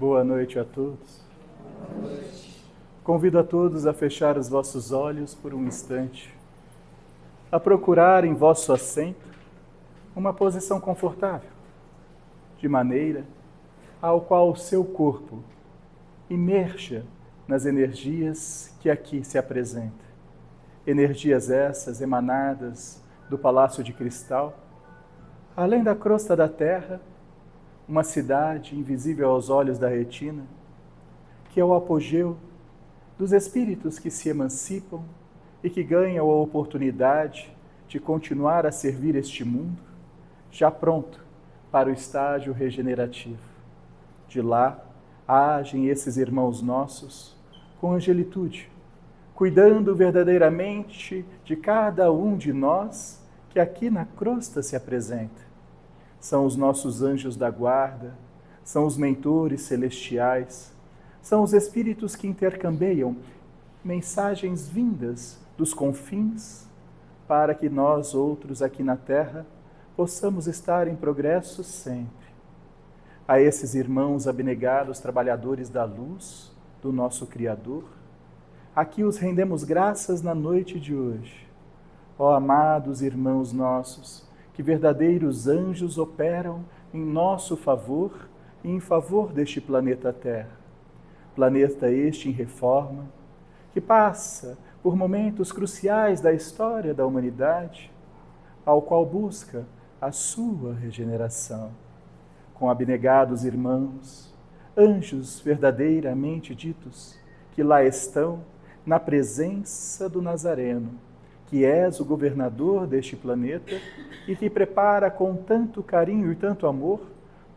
Boa noite a todos. Convido a todos a fechar os vossos olhos por um instante, a procurar em vosso assento uma posição confortável, de maneira ao qual o seu corpo imerja nas energias que aqui se apresentam. Energias essas emanadas do Palácio de Cristal, além da crosta da terra, uma cidade invisível aos olhos da retina, que é o apogeu dos espíritos que se emancipam e que ganham a oportunidade de continuar a servir este mundo, já pronto para o estágio regenerativo. De lá, agem esses irmãos nossos com angelitude, cuidando verdadeiramente de cada um de nós que aqui na crosta se apresenta. São os nossos anjos da guarda, são os mentores celestiais, são os espíritos que intercambiam mensagens vindas dos confins para que nós outros aqui na Terra possamos estar em progresso sempre. A esses irmãos abnegados, trabalhadores da luz, do nosso Criador, aqui os rendemos graças na noite de hoje. Ó amados irmãos nossos, que verdadeiros anjos operam em nosso favor e em favor deste planeta Terra. Planeta este em reforma, que passa por momentos cruciais da história da humanidade, ao qual busca a sua regeneração. Com abnegados irmãos, anjos verdadeiramente ditos, que lá estão na presença do Nazareno, que és o governador deste planeta e que prepara com tanto carinho e tanto amor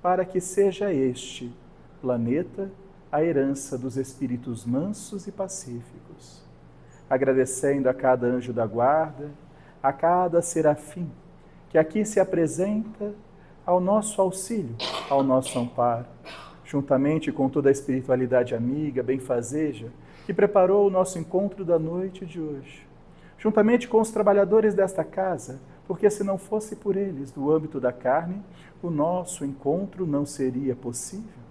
para que seja este planeta a herança dos espíritos mansos e pacíficos. Agradecendo a cada anjo da guarda, a cada serafim que aqui se apresenta ao nosso auxílio, ao nosso amparo, juntamente com toda a espiritualidade amiga, benfazeja, que preparou o nosso encontro da noite de hoje, juntamente com os trabalhadores desta casa, porque se não fosse por eles, do âmbito da carne, o nosso encontro não seria possível.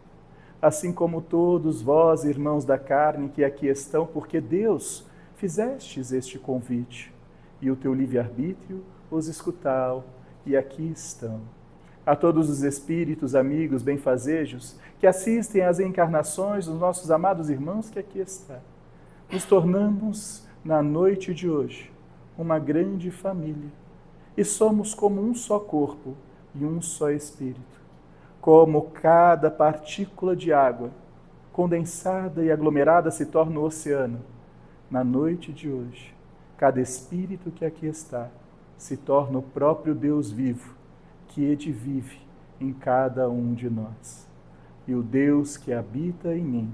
Assim como todos vós, irmãos da carne, que aqui estão, porque Deus fizestes este convite, e o teu livre-arbítrio os escutou, e aqui estão. A todos os espíritos, amigos, benfazejos, que assistem às encarnações dos nossos amados irmãos que aqui estão, nos tornamos, na noite de hoje, uma grande família, e somos como um só corpo e um só espírito. Como cada partícula de água, condensada e aglomerada, se torna o oceano, na noite de hoje, cada espírito que aqui está se torna o próprio Deus vivo, que edivive em cada um de nós. E o Deus que habita em mim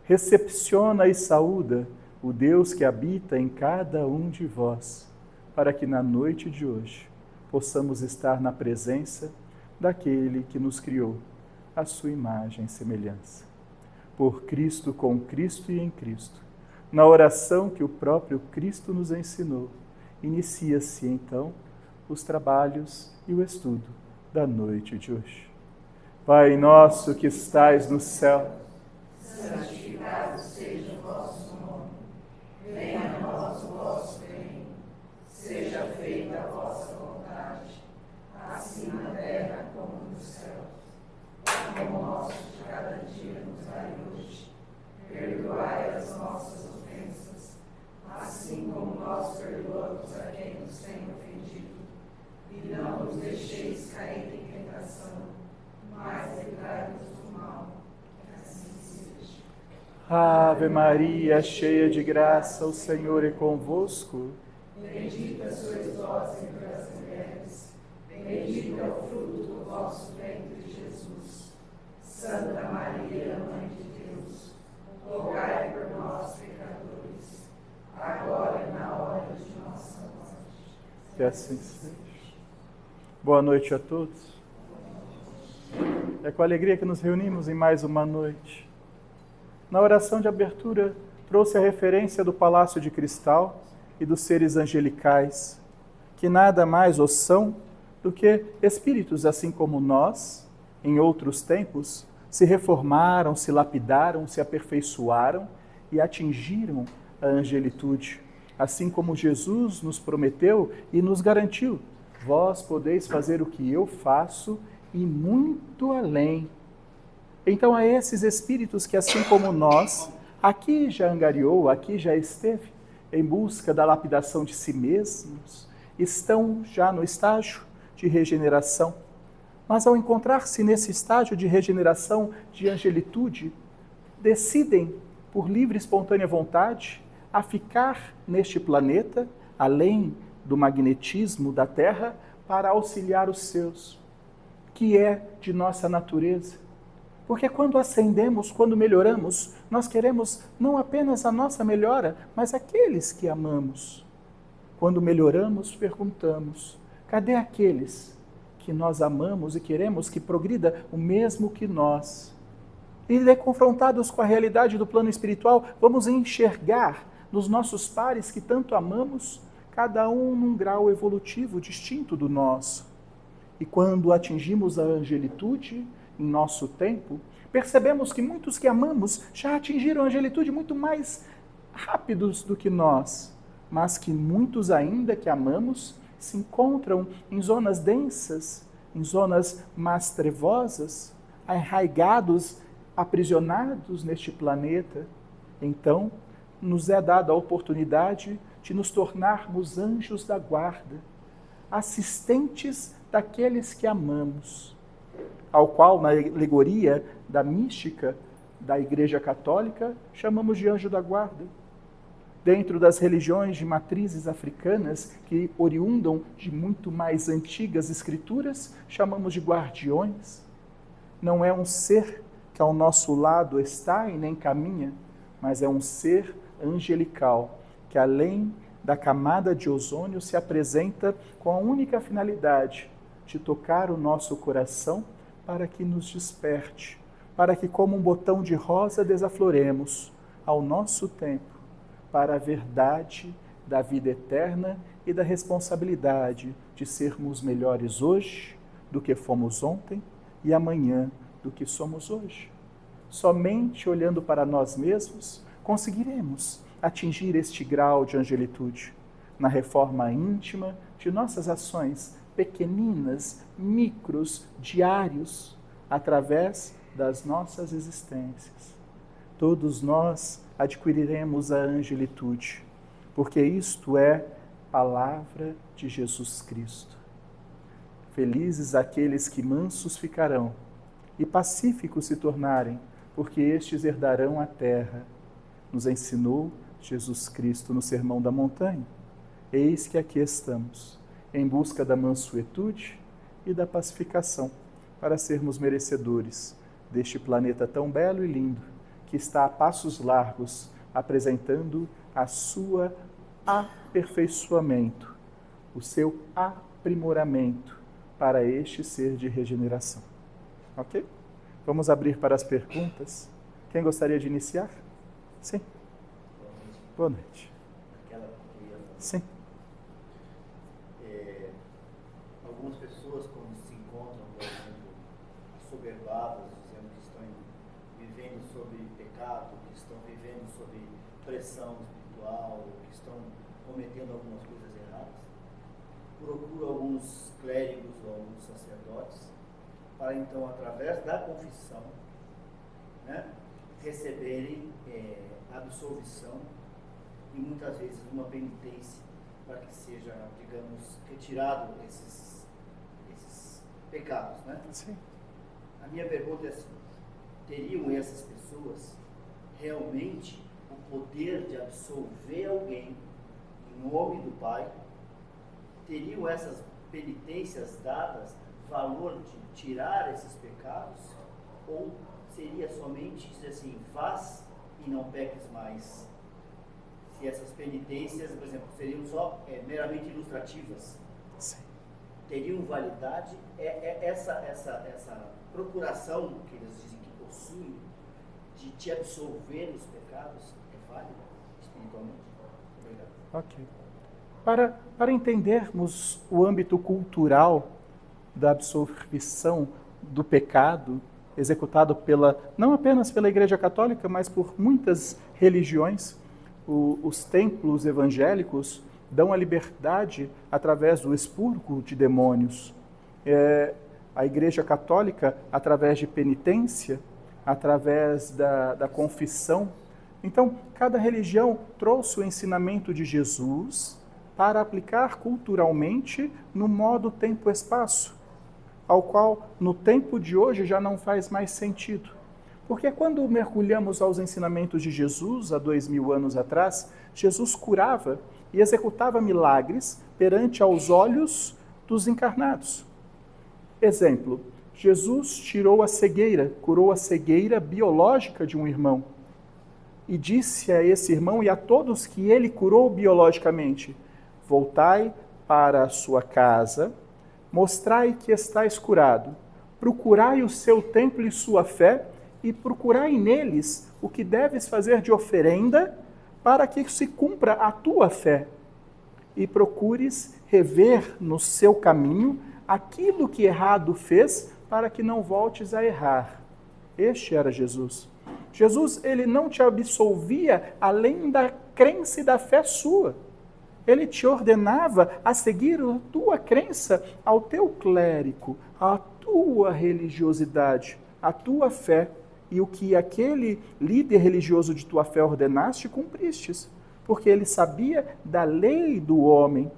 recepciona e saúda o Deus que habita em cada um de vós, para que na noite de hoje possamos estar na presença daquele que nos criou, à sua imagem e semelhança. Por Cristo, com Cristo e em Cristo, na oração que o próprio Cristo nos ensinou, inicia-se então os trabalhos e o estudo da noite de hoje. Pai nosso que estais no céu, santificado seja o vosso nome. Venha a nós o vosso reino. Seja feita a vossa vontade, assim na terra como no céu. O pão nosso de cada dia nos dai hoje. Perdoai as nossas ofensas, assim como nós perdoamos a quem nos tem ofendido. E não nos deixeis cair em tentação, mas livrai-nos do mal. Que assim seja. Ave Maria, cheia de graça, o Senhor é convosco. Bendita sois vós entre as mulheres, bendito é o fruto do vosso ventre, Jesus. Santa Maria, Mãe de Deus, rogai por nós, pecadores, agora e na hora de nossa morte. Que assim seja. Boa noite a todos. É com alegria que nos reunimos em mais uma noite. Na oração de abertura, trouxe a referência do Palácio de Cristal e dos seres angelicais, que nada mais os são do que espíritos, assim como nós, em outros tempos, se reformaram, se lapidaram, se aperfeiçoaram e atingiram a angelitude, assim como Jesus nos prometeu e nos garantiu: vós podeis fazer o que eu faço e muito além. Então, a esses espíritos que, assim como nós, aqui já angariou, aqui já esteve, em busca da lapidação de si mesmos, estão já no estágio de regeneração. Mas ao encontrar-se nesse estágio de regeneração, de angelitude, decidem, por livre e espontânea vontade, a ficar neste planeta, além do magnetismo da Terra, para auxiliar os seus, que é de nossa natureza. Porque quando ascendemos, quando melhoramos, nós queremos não apenas a nossa melhora, mas aqueles que amamos. Quando melhoramos, perguntamos: cadê aqueles que nós amamos e queremos que progrida o mesmo que nós? E confrontados com a realidade do plano espiritual, vamos enxergar nos nossos pares que tanto amamos, cada um num grau evolutivo distinto do nosso. E quando atingimos a angelitude, em nosso tempo, percebemos que muitos que amamos já atingiram a angelitude muito mais rápidos do que nós, mas que muitos ainda que amamos se encontram em zonas densas, em zonas mais trevosas, arraigados, aprisionados neste planeta. Então, nos é dada a oportunidade de nos tornarmos anjos da guarda, assistentes daqueles que amamos, ao qual, na alegoria da mística da Igreja Católica, chamamos de anjo da guarda. Dentro das religiões de matrizes africanas, que oriundam de muito mais antigas escrituras, chamamos de guardiões. Não é um ser que ao nosso lado está e nem caminha, mas é um ser angelical, que além da camada de ozônio se apresenta com a única finalidade de tocar o nosso coração para que nos desperte, para que como um botão de rosa desafloremos ao nosso tempo para a verdade da vida eterna e da responsabilidade de sermos melhores hoje do que fomos ontem e amanhã do que somos hoje. Somente olhando para nós mesmos conseguiremos atingir este grau de angelitude na reforma íntima de nossas ações pequeninas, micros, diários, através das nossas existências. Todos nós adquiriremos a angelitude, porque isto é palavra de Jesus Cristo. Felizes aqueles que mansos ficarão e pacíficos se tornarem, porque estes herdarão a terra, nos ensinou Jesus Cristo no Sermão da Montanha. Eis que aqui estamos, em busca da mansuetude e da pacificação, para sermos merecedores deste planeta tão belo e lindo, que está a passos largos, apresentando a sua aperfeiçoamento, o seu aprimoramento para este ser de regeneração. Ok? Vamos abrir para as perguntas. Quem gostaria de iniciar? Sim. Boa noite. Sim. Algumas pessoas, quando se encontram, por exemplo, assoberbadas, dizendo que estão vivendo sob pecado, que estão vivendo sob pressão espiritual, que estão cometendo algumas coisas erradas, procuram alguns clérigos ou alguns sacerdotes para então, através da confissão, né, receberem absolvição e muitas vezes uma penitência para que seja, digamos, retirado esses pecados, né? Sim. A minha pergunta é assim: teriam essas pessoas realmente o poder de absolver alguém em nome do Pai? Teriam essas penitências dadas valor de tirar esses pecados? Ou seria somente dizer assim, faz e não peques mais? Se essas penitências, por exemplo, seriam só meramente ilustrativas, Sim. teriam validade? Essa procuração que eles dizem que possuem de te absolver os pecados é válida espiritualmente? Obrigado. Ok. Para entendermos o âmbito cultural da absolvição do pecado executado não apenas pela Igreja Católica, mas por muitas religiões. Os templos evangélicos dão a liberdade através do expurgo de demônios. A Igreja Católica, através de penitência, através da confissão. Então, cada religião trouxe o ensinamento de Jesus para aplicar culturalmente no modo tempo-espaço, ao qual no tempo de hoje já não faz mais sentido. Porque quando mergulhamos aos ensinamentos de Jesus, há 2000 anos atrás, Jesus curava e executava milagres perante aos olhos dos encarnados. Exemplo, Jesus tirou a cegueira, curou a cegueira biológica de um irmão. E disse a esse irmão e a todos que ele curou biologicamente: voltai para a sua casa, mostrai que estáis curado, procurai o seu templo e sua fé, e procurai neles o que deves fazer de oferenda, para que se cumpra a tua fé. E procures rever no seu caminho aquilo que errado fez, para que não voltes a errar. Este era Jesus. Jesus, ele não te absolvia além da crença e da fé sua. Ele te ordenava a seguir a tua crença, ao teu clérigo, à tua religiosidade, à tua fé. E o que aquele líder religioso de tua fé ordenaste, cumpristes. Porque ele sabia da lei do homem.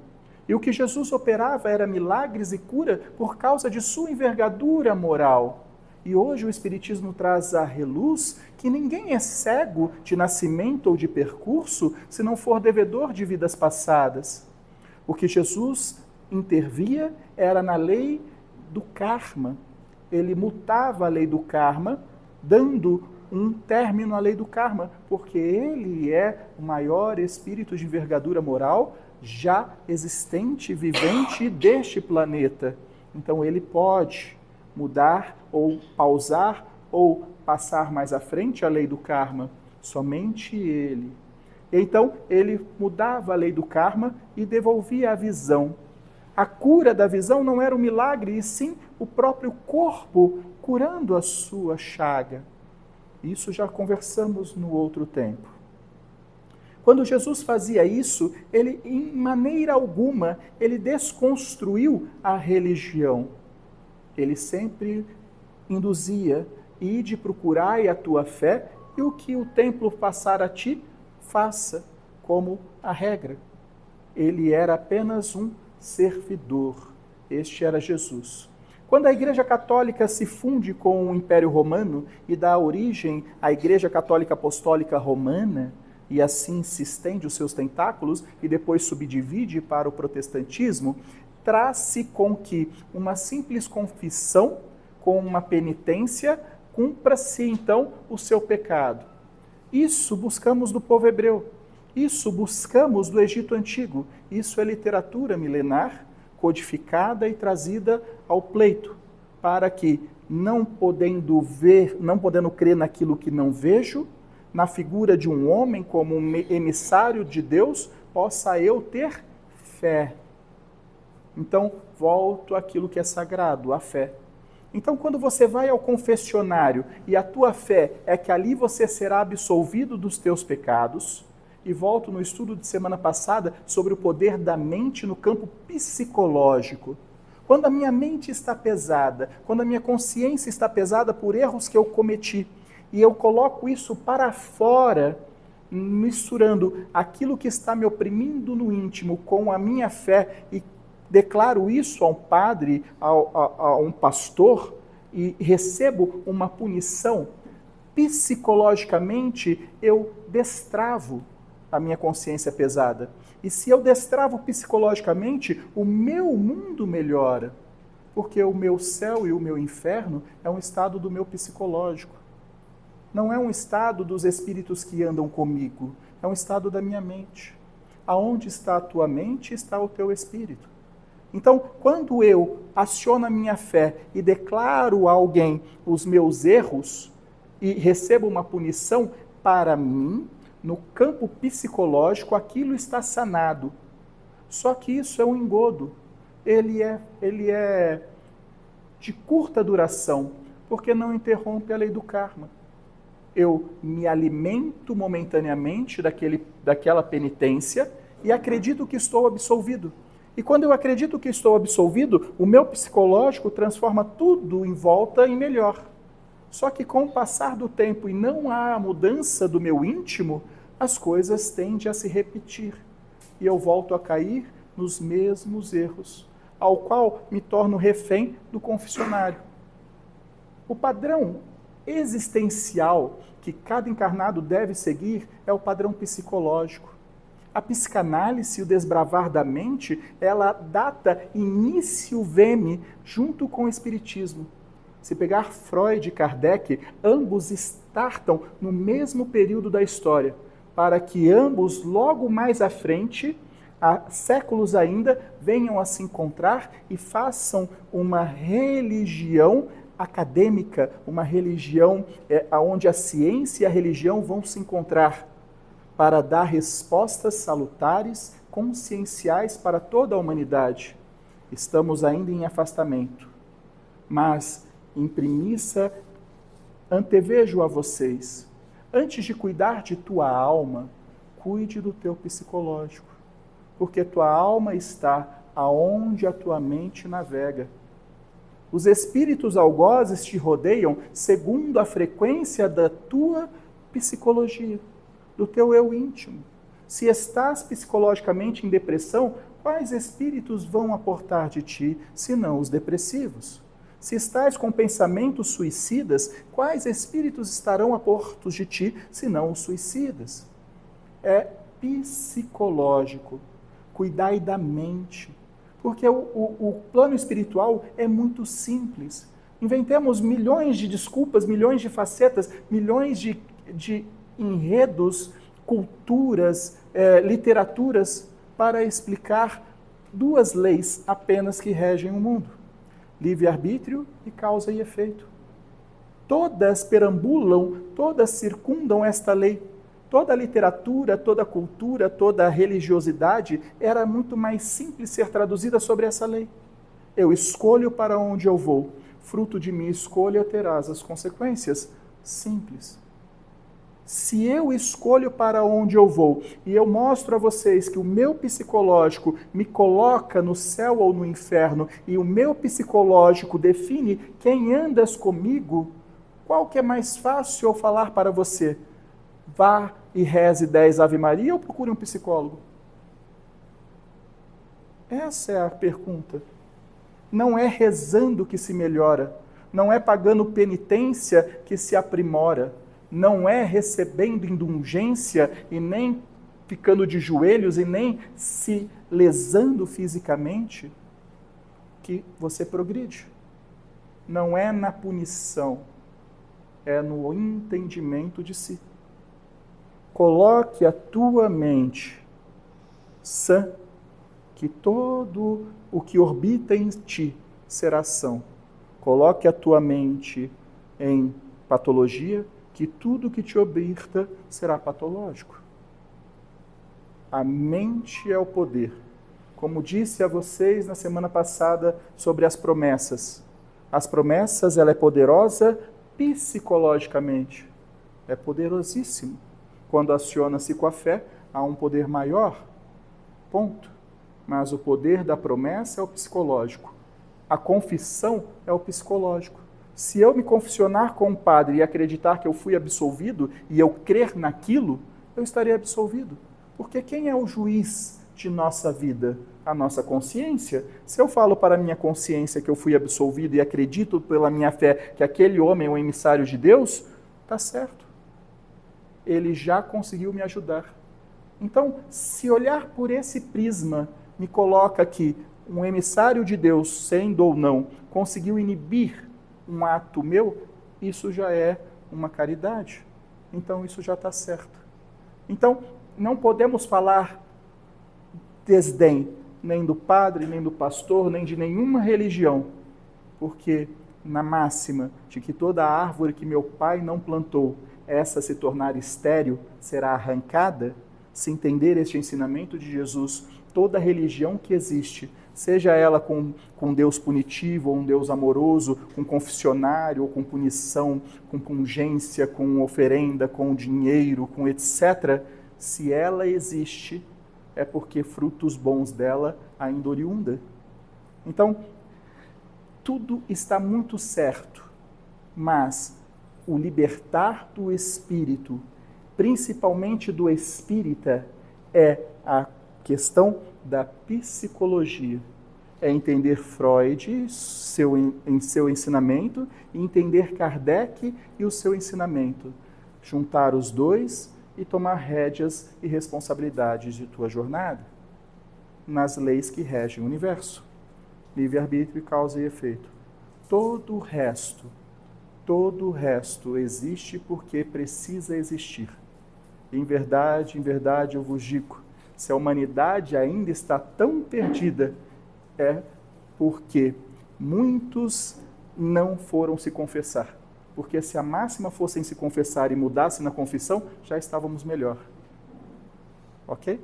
E o que Jesus operava era milagres e cura por causa de sua envergadura moral. E hoje o Espiritismo traz à reluz que ninguém é cego de nascimento ou de percurso se não for devedor de vidas passadas. O que Jesus intervia era na lei do karma. Ele mutava a lei do karma, dando um término à lei do karma, porque ele é o maior espírito de envergadura moral já existente, vivente deste planeta. Então ele pode mudar ou pausar ou passar mais à frente a lei do karma. Somente ele. Então ele mudava a lei do karma e devolvia a visão. A cura da visão não era um milagre, e sim o próprio corpo curando a sua chaga. Isso já conversamos no outro tempo. Quando Jesus fazia isso, ele, em maneira alguma, ele desconstruiu a religião. Ele sempre induzia: ide, procurai a tua fé, e o que o templo passar a ti, faça, como a regra. Ele era apenas um servidor. Este era Jesus. Quando a Igreja Católica se funde com o Império Romano e dá origem à Igreja Católica Apostólica Romana, e assim se estende os seus tentáculos e depois subdivide para o protestantismo, traz-se com que uma simples confissão, com uma penitência, cumpra-se então o seu pecado. Isso buscamos do povo hebreu, isso buscamos do Egito Antigo, isso é literatura milenar, codificada e trazida ao pleito, para que, não podendo crer naquilo que não vejo, na figura de um homem como um emissário de Deus, possa eu ter fé. Então, volto àquilo que é sagrado, a fé. Então, quando você vai ao confessionário e a tua fé é que ali você será absolvido dos teus pecados, e volto no estudo de semana passada sobre o poder da mente no campo psicológico. Quando a minha mente está pesada, quando a minha consciência está pesada por erros que eu cometi, e eu coloco isso para fora, misturando aquilo que está me oprimindo no íntimo com a minha fé, e declaro isso a um padre, a um pastor, e recebo uma punição, psicologicamente eu destravo a minha consciência pesada. E se eu destravo psicologicamente, o meu mundo melhora, porque o meu céu e o meu inferno é um estado do meu psicológico. Não é um estado dos espíritos que andam comigo, é um estado da minha mente. Aonde está a tua mente, está o teu espírito. Então, quando eu aciono a minha fé e declaro a alguém os meus erros e recebo uma punição, para mim, no campo psicológico, aquilo está sanado. Só que isso é um engodo. Ele é de curta duração, porque não interrompe a lei do karma. Eu me alimento momentaneamente daquela penitência e acredito que estou absolvido. E quando eu acredito que estou absolvido, o meu psicológico transforma tudo em volta em melhor. Só que com o passar do tempo e não há mudança do meu íntimo, as coisas tendem a se repetir. E eu volto a cair nos mesmos erros, ao qual me torno refém do confessionário. O padrão existencial que cada encarnado deve seguir é o padrão psicológico. A psicanálise e o desbravar da mente, ela data início veme junto com o espiritismo. Se pegar Freud e Kardec, ambos startam no mesmo período da história, para que ambos, logo mais à frente, há séculos ainda, venham a se encontrar e façam uma religião acadêmica, uma religião onde a ciência e a religião vão se encontrar para dar respostas salutares, conscienciais para toda a humanidade. Estamos ainda em afastamento, mas em premissa antevejo a vocês, antes de cuidar de tua alma, cuide do teu psicológico, porque tua alma está aonde a tua mente navega. Os espíritos algozes te rodeiam segundo a frequência da tua psicologia, do teu eu íntimo. Se estás psicologicamente em depressão, quais espíritos vão aportar de ti, senão os depressivos? Se estás com pensamentos suicidas, quais espíritos estarão a portos de ti, senão os suicidas? É psicológico. Cuidai da mente. Porque o plano espiritual é muito simples. Inventemos milhões de desculpas, milhões de facetas, milhões de enredos, culturas, literaturas para explicar duas leis apenas que regem o mundo: livre-arbítrio e causa e efeito. Todas perambulam, todas circundam esta lei. Toda a literatura, toda a cultura, toda a religiosidade era muito mais simples ser traduzida sobre essa lei. Eu escolho para onde eu vou. Fruto de minha escolha terás as consequências. Simples. Se eu escolho para onde eu vou e eu mostro a vocês que o meu psicológico me coloca no céu ou no inferno e o meu psicológico define quem andas comigo, qual que é mais fácil eu falar para você? Vá e reze 10 Ave Maria ou procure um psicólogo? Essa é a pergunta. Não é rezando que se melhora, não é pagando penitência que se aprimora, não é recebendo indulgência e nem ficando de joelhos e nem se lesando fisicamente que você progride. Não é na punição, é no entendimento de si. Coloque a tua mente sã, que todo o que orbita em ti será são. Coloque a tua mente em patologia, que tudo que te orbita será patológico. A mente é o poder. Como disse a vocês na semana passada sobre as promessas. As promessas, ela é poderosa psicologicamente. É poderosíssimo. Quando aciona-se com a fé, há um poder maior. Ponto. Mas o poder da promessa é o psicológico. A confissão é o psicológico. Se eu me confessionar com o padre e acreditar que eu fui absolvido e eu crer naquilo, eu estarei absolvido. Porque quem é o juiz de nossa vida? A nossa consciência. Se eu falo para a minha consciência que eu fui absolvido e acredito pela minha fé que aquele homem é o emissário de Deus, está certo. Ele já conseguiu me ajudar. Então, se olhar por esse prisma, me coloca que um emissário de Deus, sendo ou não, conseguiu inibir um ato meu, isso já é uma caridade. Então, isso já está certo. Então, não podemos falar desdém, nem do padre, nem do pastor, nem de nenhuma religião, porque na máxima de que toda árvore que meu pai não plantou, essa se tornar estéril, será arrancada, se entender este ensinamento de Jesus, toda religião que existe seja ela com Deus punitivo, ou um Deus amoroso, com confessionário, ou com punição, com pungência, com oferenda, com dinheiro, com etc., se ela existe, é porque frutos bons dela ainda oriunda. Então, tudo está muito certo, mas o libertar do espírito, principalmente do espírita, é a questão da psicologia. É entender Freud em seu ensinamento e entender Kardec e o seu ensinamento. Juntar os dois e tomar rédeas e responsabilidades de tua jornada nas leis que regem o universo. Livre-arbítrio, causa e efeito. Todo o resto existe porque precisa existir. Em verdade, eu vos digo, se a humanidade ainda está tão perdida, é porque muitos não foram se confessar. Porque se a máxima fossem se confessar e mudasse na confissão, já estávamos melhor. Ok?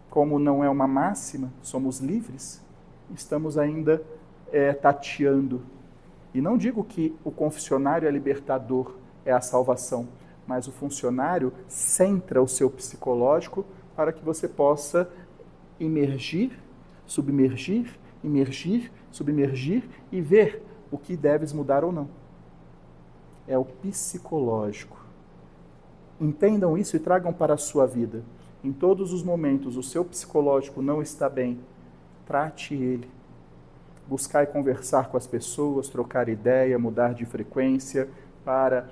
Como não é uma máxima, somos livres, estamos ainda tateando. E não digo que o confessionário é libertador, é a salvação, mas o funcionário centra o seu psicológico para que você possa imergir, submergir e ver o que deves mudar ou não. É o psicológico. Entendam isso e tragam para a sua vida. Em todos os momentos, o seu psicológico não está bem, trate ele. Buscar e conversar com as pessoas, trocar ideia, mudar de frequência, para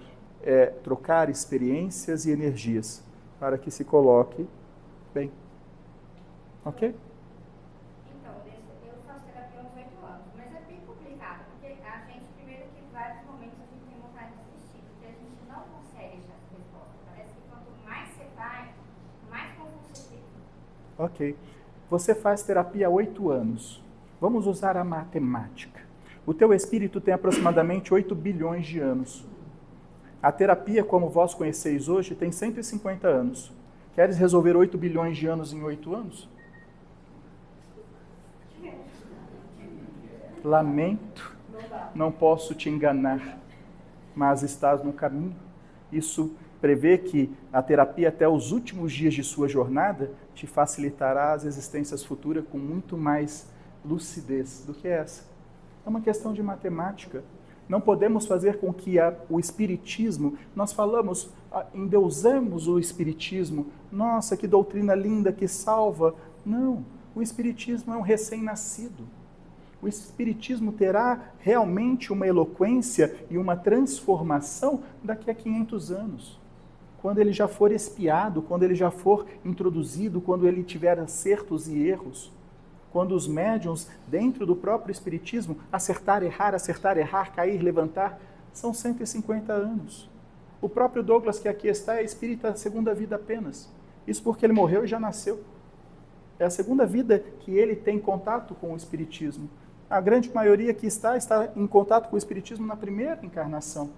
trocar experiências e energias, para que se coloque bem. Ok? Então, eu faço terapia há uns 8 anos, mas é bem complicado, porque a gente, primeiro que em vários momentos a gente tem vontade de desistir, porque a gente não consegue achar essa resposta. Parece que quanto mais você vai, mais confuso você fica. Ok. Você faz terapia há 8 anos. Vamos usar a matemática. O teu espírito tem aproximadamente 8 bilhões de anos. A terapia, como vós conheceis hoje, tem 150 anos. Queres resolver 8 bilhões de anos em 8 anos? Lamento, não posso te enganar, mas estás no caminho. Isso prevê que a terapia até os últimos dias de sua jornada te facilitará as existências futuras com muito mais lucidez do que essa. É uma questão de matemática. Não podemos fazer com que o espiritismo, nós falamos, endeusamos o espiritismo, nossa, que doutrina linda, que salva. Não, o espiritismo é um recém-nascido. O espiritismo terá realmente uma eloquência e uma transformação daqui a 500 anos. Quando ele já for espiado, quando ele já for introduzido, quando ele tiver acertos e erros. Quando os médiuns, dentro do próprio espiritismo, acertar, errar, cair, levantar, são 150 anos. O próprio Douglas, que aqui está, é espírita segunda vida apenas. Isso porque ele morreu e já nasceu. É a segunda vida que ele tem contato com o espiritismo. A grande maioria que está em contato com o espiritismo na primeira encarnação.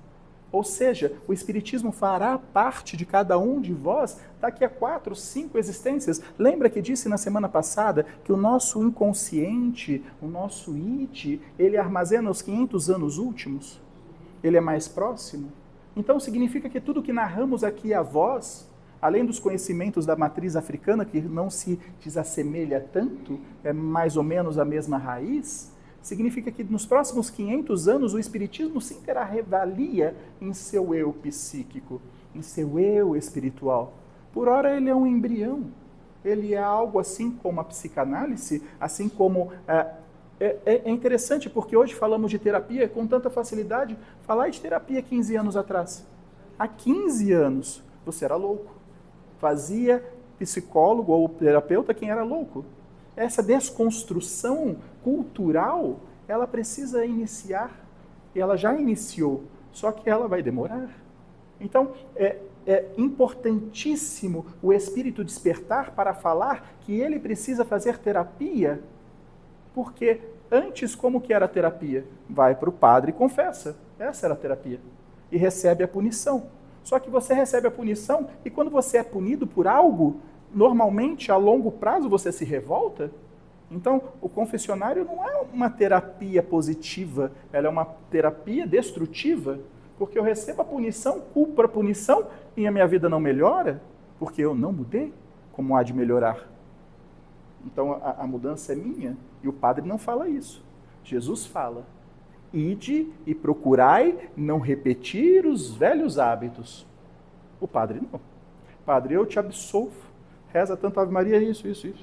Ou seja, o espiritismo fará parte de cada um de vós daqui a 4, 5 existências. Lembra que disse na semana passada que o nosso inconsciente, o nosso id, ele armazena os 500 anos últimos? Ele é mais próximo? Então significa que tudo que narramos aqui a vós, além dos conhecimentos da matriz africana, que não se desassemelha tanto, é mais ou menos a mesma raiz, significa que nos próximos 500 anos o espiritismo sim terá revalia em seu eu psíquico, em seu eu espiritual. Por ora ele é um embrião, ele é algo assim como a psicanálise, assim como... É interessante porque hoje falamos de terapia com tanta facilidade. Falar de terapia 15 anos atrás. Há 15 anos você era louco. Fazia psicólogo ou terapeuta quem era louco. Essa desconstrução cultural, ela precisa iniciar, e ela já iniciou, só que ela vai demorar. Então, é importantíssimo o espírito despertar para falar que ele precisa fazer terapia, porque antes, como que era a terapia? Vai para o padre e confessa, essa era a terapia, e recebe a punição. Só que você recebe a punição, e quando você é punido por algo, normalmente, a longo prazo, você se revolta, Então, o confessionário não é uma terapia positiva, ela é uma terapia destrutiva, porque eu recebo a punição, culpo a punição e a minha vida não melhora, porque eu não mudei, como há de melhorar? Então, a mudança é minha, e o padre não fala isso. Jesus fala: ide e procurai não repetir os velhos hábitos. O padre não. Padre, eu te absolvo. Reza tanto Ave Maria, isso.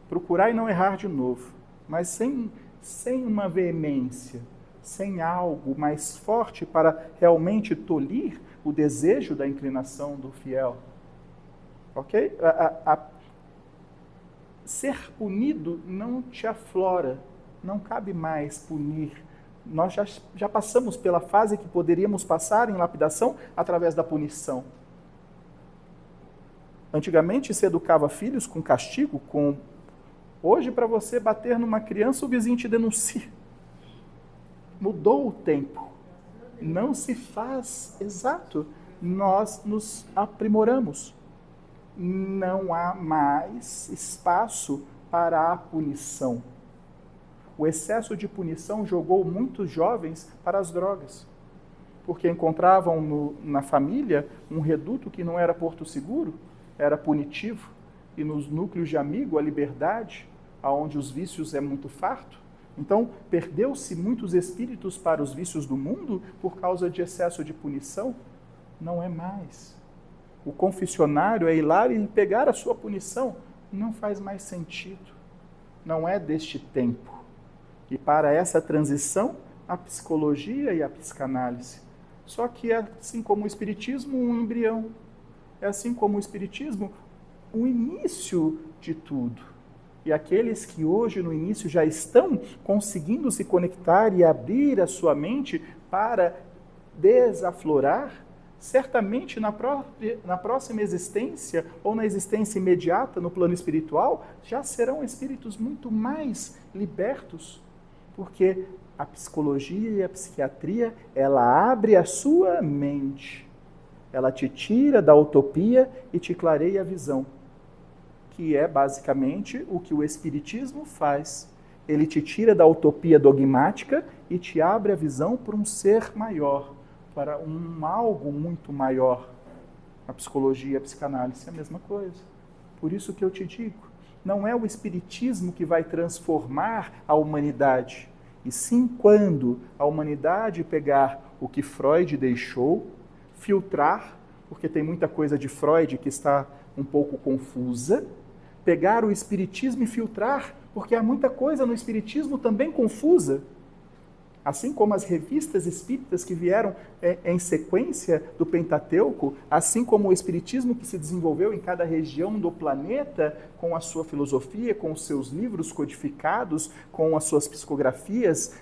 Procurai não errar de novo, mas sem uma veemência, sem algo mais forte para realmente tolir o desejo da inclinação do fiel. Ok? Ser punido não te aflora, não cabe mais punir. Nós já passamos pela fase que poderíamos passar em lapidação através da punição. Antigamente se educava filhos com castigo, Hoje, para você bater numa criança, o vizinho te denuncia. Mudou o tempo. Não se faz, exato. Nós nos aprimoramos. Não há mais espaço para a punição. O excesso de punição jogou muitos jovens para as drogas, porque encontravam na família um reduto que não era porto seguro, era punitivo, e nos núcleos de amigo a liberdade, aonde os vícios é muito farto. Então, perdeu-se muitos espíritos para os vícios do mundo por causa de excesso de punição? Não é mais. O confessionário é ir lá e pegar a sua punição. Não faz mais sentido. Não é deste tempo. E para essa transição, a psicologia e a psicanálise. Só que é assim como o espiritismo, um embrião. É assim como o espiritismo, o início de tudo. E aqueles que hoje no início já estão conseguindo se conectar e abrir a sua mente para desaflorar, certamente na próxima existência ou na existência imediata no plano espiritual, já serão espíritos muito mais libertos, porque a psicologia e a psiquiatria, ela abre a sua mente, ela te tira da utopia e te clareia a visão, que é basicamente o que o espiritismo faz. Ele te tira da utopia dogmática e te abre a visão para um ser maior, para algo muito maior. A psicologia e a psicanálise é a mesma coisa. Por isso que eu te digo, não é o espiritismo que vai transformar a humanidade, e sim quando a humanidade pegar o que Freud deixou, filtrar, porque tem muita coisa de Freud que está um pouco confusa, pegar o espiritismo e filtrar, porque há muita coisa no espiritismo também confusa. Assim como as revistas espíritas que vieram em sequência do Pentateuco, assim como o espiritismo que se desenvolveu em cada região do planeta, com a sua filosofia, com os seus livros codificados, com as suas psicografias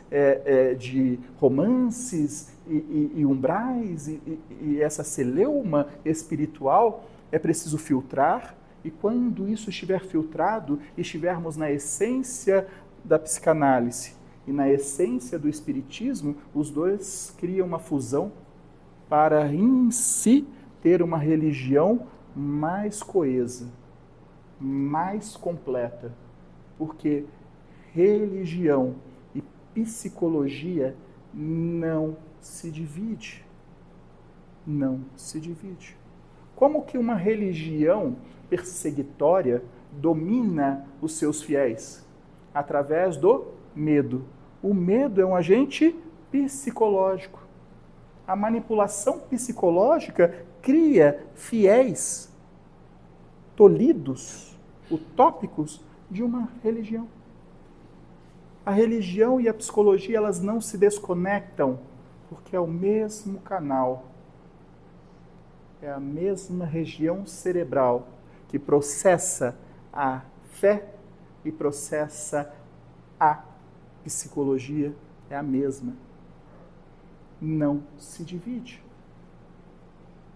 de romances e umbrais, e essa celeuma espiritual, é preciso filtrar. E quando isso estiver filtrado, estivermos na essência da psicanálise e na essência do espiritismo, os dois criam uma fusão para, em si, ter uma religião mais coesa, mais completa. Porque religião e psicologia não se divide. Não se divide. Como que uma religião perseguitória domina os seus fiéis? Através do medo. O medo é um agente psicológico. A manipulação psicológica cria fiéis tolhidos, utópicos de uma religião. A religião e a psicologia, elas não se desconectam, porque é o mesmo canal. É a mesma região cerebral que processa a fé e processa a psicologia, é a mesma. Não se divide.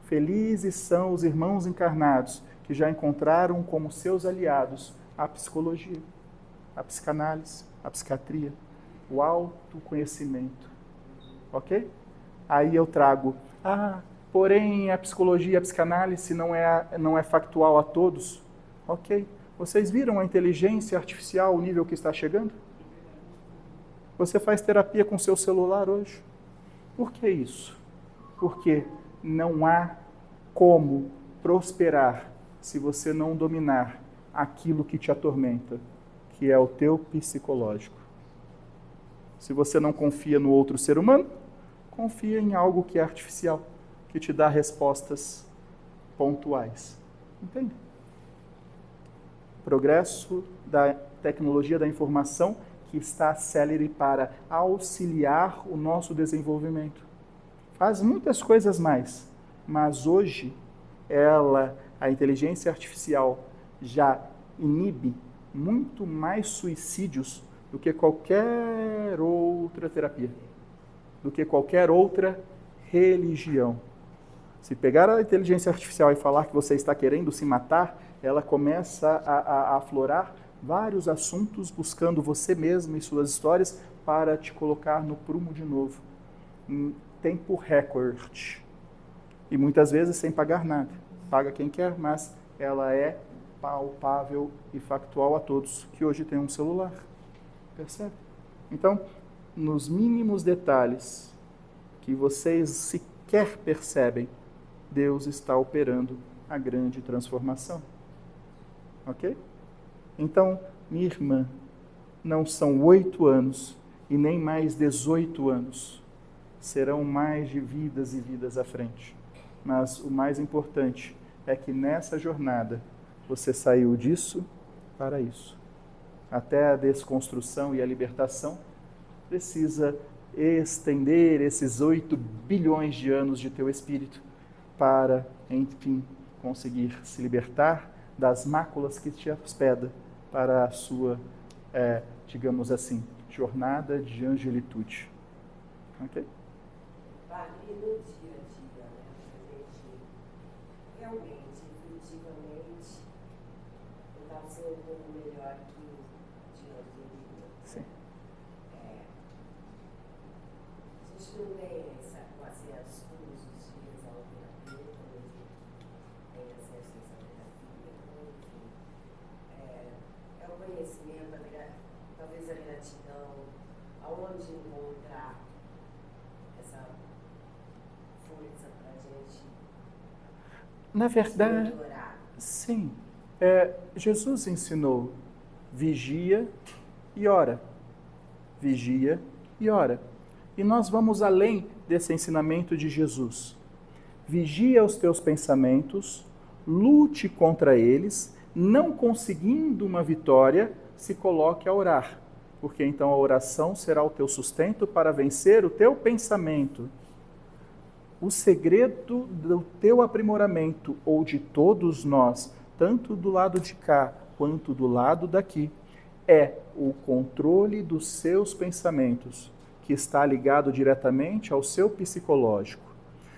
Felizes são os irmãos encarnados que já encontraram como seus aliados a psicologia, a psicanálise, a psiquiatria, o autoconhecimento. Ok? Aí eu trago, porém a psicologia e a psicanálise não é factual a todos. Ok, Vocês viram a inteligência artificial, o nível que está chegando? Você faz terapia com seu celular hoje. Por que isso? Porque não há como prosperar se você não dominar aquilo que te atormenta, que é o teu psicológico. Se você não confia no outro ser humano, confia em algo que é artificial, que te dá respostas pontuais. Entende? Progresso da tecnologia da informação que está célere para auxiliar o nosso desenvolvimento. Faz muitas coisas mais, mas hoje a inteligência artificial já inibe muito mais suicídios do que qualquer outra terapia, do que qualquer outra religião. Se pegar a inteligência artificial e falar que você está querendo se matar, ela começa a aflorar vários assuntos buscando você mesmo e suas histórias para te colocar no prumo de novo, em tempo recorde. E muitas vezes sem pagar nada. Paga quem quer, mas ela é palpável e factual a todos que hoje têm um celular. Percebe? Então, nos mínimos detalhes que vocês sequer percebem, Deus está operando a grande transformação. Ok? Então, minha irmã, não são 8 anos e nem mais 18 anos. Serão mais de vidas e vidas à frente. Mas o mais importante é que nessa jornada você saiu disso para isso. Até a desconstrução e a libertação precisa estender esses 8 bilhões de anos de teu espírito para, enfim, conseguir se libertar das máculas que te hospeda para a sua, digamos assim, jornada de angelitude. Ok? Vale no dia a dia, né? A gente realmente, intuitivamente, tentar ser um pouco melhor que o dia a dia. Sim. A gente não tem acesso todos os dias ao terapeuta, a gente tem acesso a essa terapia, enfim. É o conhecimento, talvez a gratidão, aonde encontrar essa força para a gente. Na verdade, sim. Jesus ensinou: vigia e ora. Vigia e ora. E nós vamos além desse ensinamento de Jesus. Vigia os teus pensamentos, lute contra eles, não conseguindo uma vitória, se coloque a orar, porque então a oração será o teu sustento para vencer o teu pensamento. O segredo do teu aprimoramento, ou de todos nós, tanto do lado de cá quanto do lado daqui, é o controle dos seus pensamentos, que está ligado diretamente ao seu psicológico.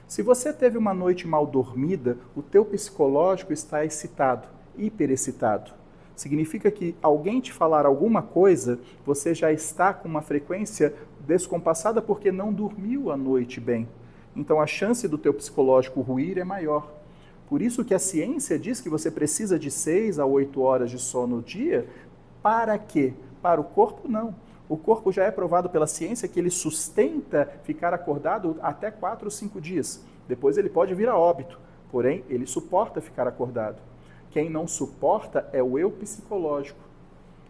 Se você teve uma noite mal dormida, o teu psicológico está excitado, hiperexcitado. Significa que alguém te falar alguma coisa, você já está com uma frequência descompassada porque não dormiu a noite bem. Então a chance do teu psicológico ruir é maior. Por isso que a ciência diz que você precisa de 6 a 8 horas de sono no dia. Para quê? Para o corpo, não. O corpo já é provado pela ciência que ele sustenta ficar acordado até 4 ou 5 dias. Depois ele pode vir a óbito, porém ele suporta ficar acordado. Quem não suporta é o eu psicológico,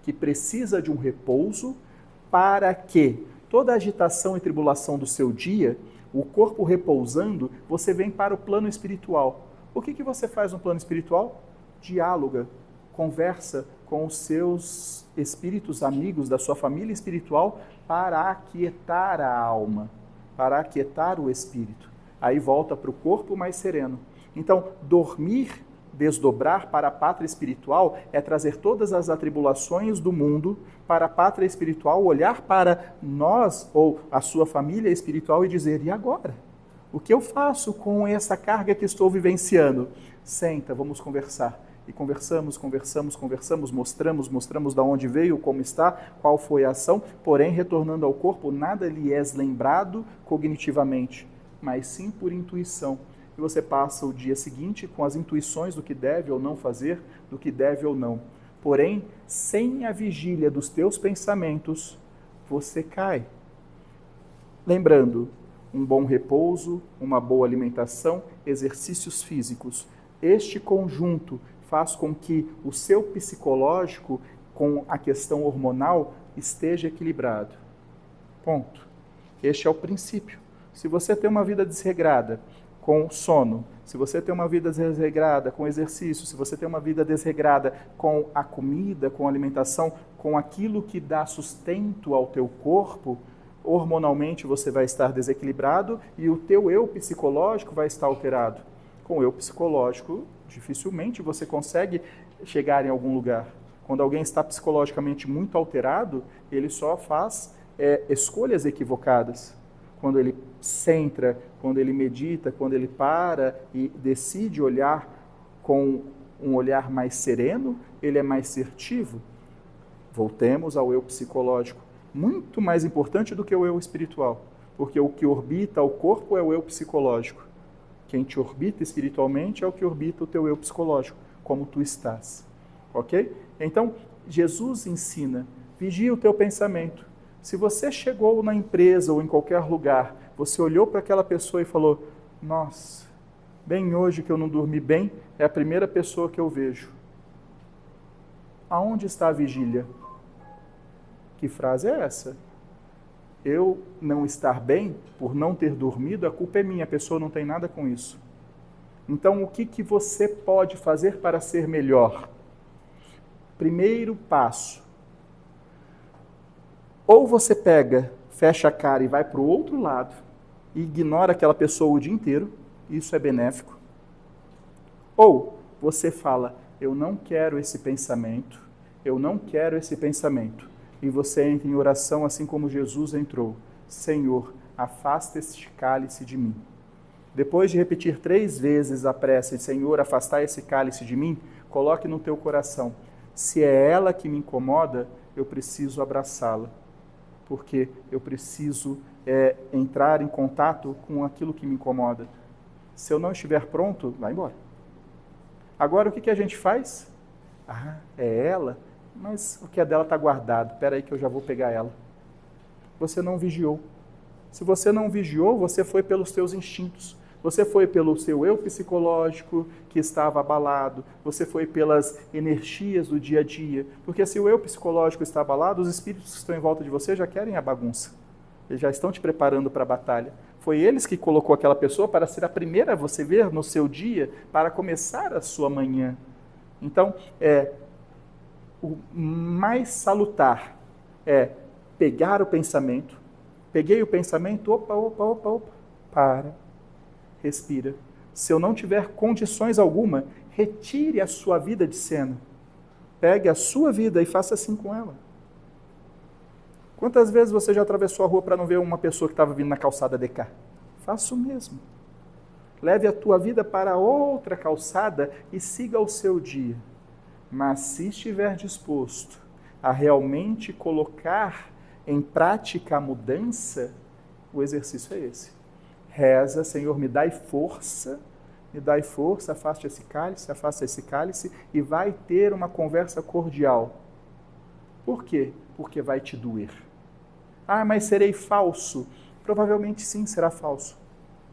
que precisa de um repouso para que toda a agitação e tribulação do seu dia, o corpo repousando, você vem para o plano espiritual. O que você faz no plano espiritual? Diáloga, conversa com os seus espíritos amigos da sua família espiritual para aquietar a alma, para aquietar o espírito. Aí volta para o corpo mais sereno. Então, dormir, desdobrar para a pátria espiritual é trazer todas as atribulações do mundo para a pátria espiritual, olhar para nós ou a sua família espiritual e dizer: e agora? O que eu faço com essa carga que estou vivenciando? Senta, vamos conversar. E conversamos, mostramos de onde veio, como está, qual foi a ação, porém, retornando ao corpo, nada lhe é lembrado cognitivamente, mas sim por intuição. E você passa o dia seguinte com as intuições do que deve ou não fazer, do que deve ou não. Porém, sem a vigília dos teus pensamentos, você cai. Lembrando, um bom repouso, uma boa alimentação, exercícios físicos. Este conjunto faz com que o seu psicológico, com a questão hormonal, esteja equilibrado. Ponto. Este é o princípio. Se você tem uma vida desregrada com sono, se você tem uma vida desregrada com exercício, se você tem uma vida desregrada com a comida, com a alimentação, com aquilo que dá sustento ao teu corpo, hormonalmente você vai estar desequilibrado e o teu eu psicológico vai estar alterado. Com o eu psicológico, dificilmente você consegue chegar em algum lugar. Quando alguém está psicologicamente muito alterado, ele só faz escolhas equivocadas. Quando ele centra, quando ele medita, quando ele para e decide olhar com um olhar mais sereno, ele é mais assertivo. Voltemos ao eu psicológico. Muito mais importante do que o eu espiritual, porque o que orbita o corpo é o eu psicológico. Quem te orbita espiritualmente é o que orbita o teu eu psicológico, como tu estás. Ok? Então, Jesus ensina, vigia o teu pensamento. Se você chegou na empresa ou em qualquer lugar, você olhou para aquela pessoa e falou, nossa, bem hoje que eu não dormi bem, é a primeira pessoa que eu vejo. Aonde está a vigília? Que frase é essa? Eu não estar bem por não ter dormido, a culpa é minha, a pessoa não tem nada com isso. Então, o que você pode fazer para ser melhor? Primeiro passo. Ou você pega, fecha a cara e vai para o outro lado e ignora aquela pessoa o dia inteiro, isso é benéfico. Ou você fala, eu não quero esse pensamento, eu não quero esse pensamento. E você entra em oração assim como Jesus entrou. Senhor, afasta este cálice de mim. Depois de repetir 3 vezes a prece, Senhor, afastar esse cálice de mim, coloque no teu coração. Se é ela que me incomoda, eu preciso abraçá-la. Porque eu preciso entrar em contato com aquilo que me incomoda. Se eu não estiver pronto, vai embora. Agora, o que a gente faz? Ah, é ela? Mas o que é dela está guardado. Espera aí que eu já vou pegar ela. Você não vigiou. Se você não vigiou, você foi pelos teus instintos. Você foi pelo seu eu psicológico que estava abalado. Você foi pelas energias do dia a dia. Porque se o eu psicológico está abalado, os espíritos que estão em volta de você já querem a bagunça. Eles já estão te preparando para a batalha. Foi eles que colocou aquela pessoa para ser a primeira a você ver no seu dia, para começar a sua manhã. Então, o mais salutar é pegar o pensamento. Peguei o pensamento, opa, para, respira. Se eu não tiver condições alguma, retire a sua vida de cena. Pegue a sua vida e faça assim com ela. Quantas vezes você já atravessou a rua para não ver uma pessoa que estava vindo na calçada de cá? Faça o mesmo. Leve a tua vida para outra calçada e siga o seu dia. Mas se estiver disposto a realmente colocar em prática a mudança, o exercício é esse. Reza, Senhor, me dai força, afasta esse cálice e vai ter uma conversa cordial. Por quê? Porque vai te doer. Ah, mas serei falso. Provavelmente sim, será falso.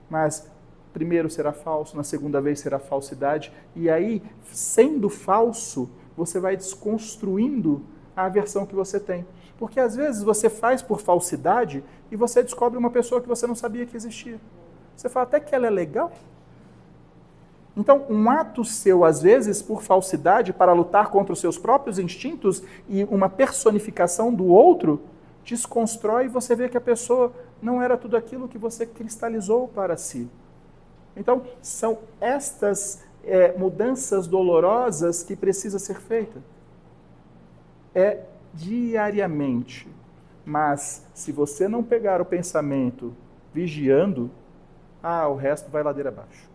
Mas primeiro será falso, na segunda vez será falsidade, e aí, sendo falso, você vai desconstruindo a versão que você tem. Porque às vezes você faz por falsidade e você descobre uma pessoa que você não sabia que existia. Você fala até que ela é legal. Então, um ato seu, às vezes, por falsidade, para lutar contra os seus próprios instintos e uma personificação do outro, desconstrói e você vê que a pessoa não era tudo aquilo que você cristalizou para si. Então, são estas mudanças dolorosas que precisa ser feita. Diariamente. Mas, se você não pegar o pensamento vigiando, o resto vai ladeira abaixo.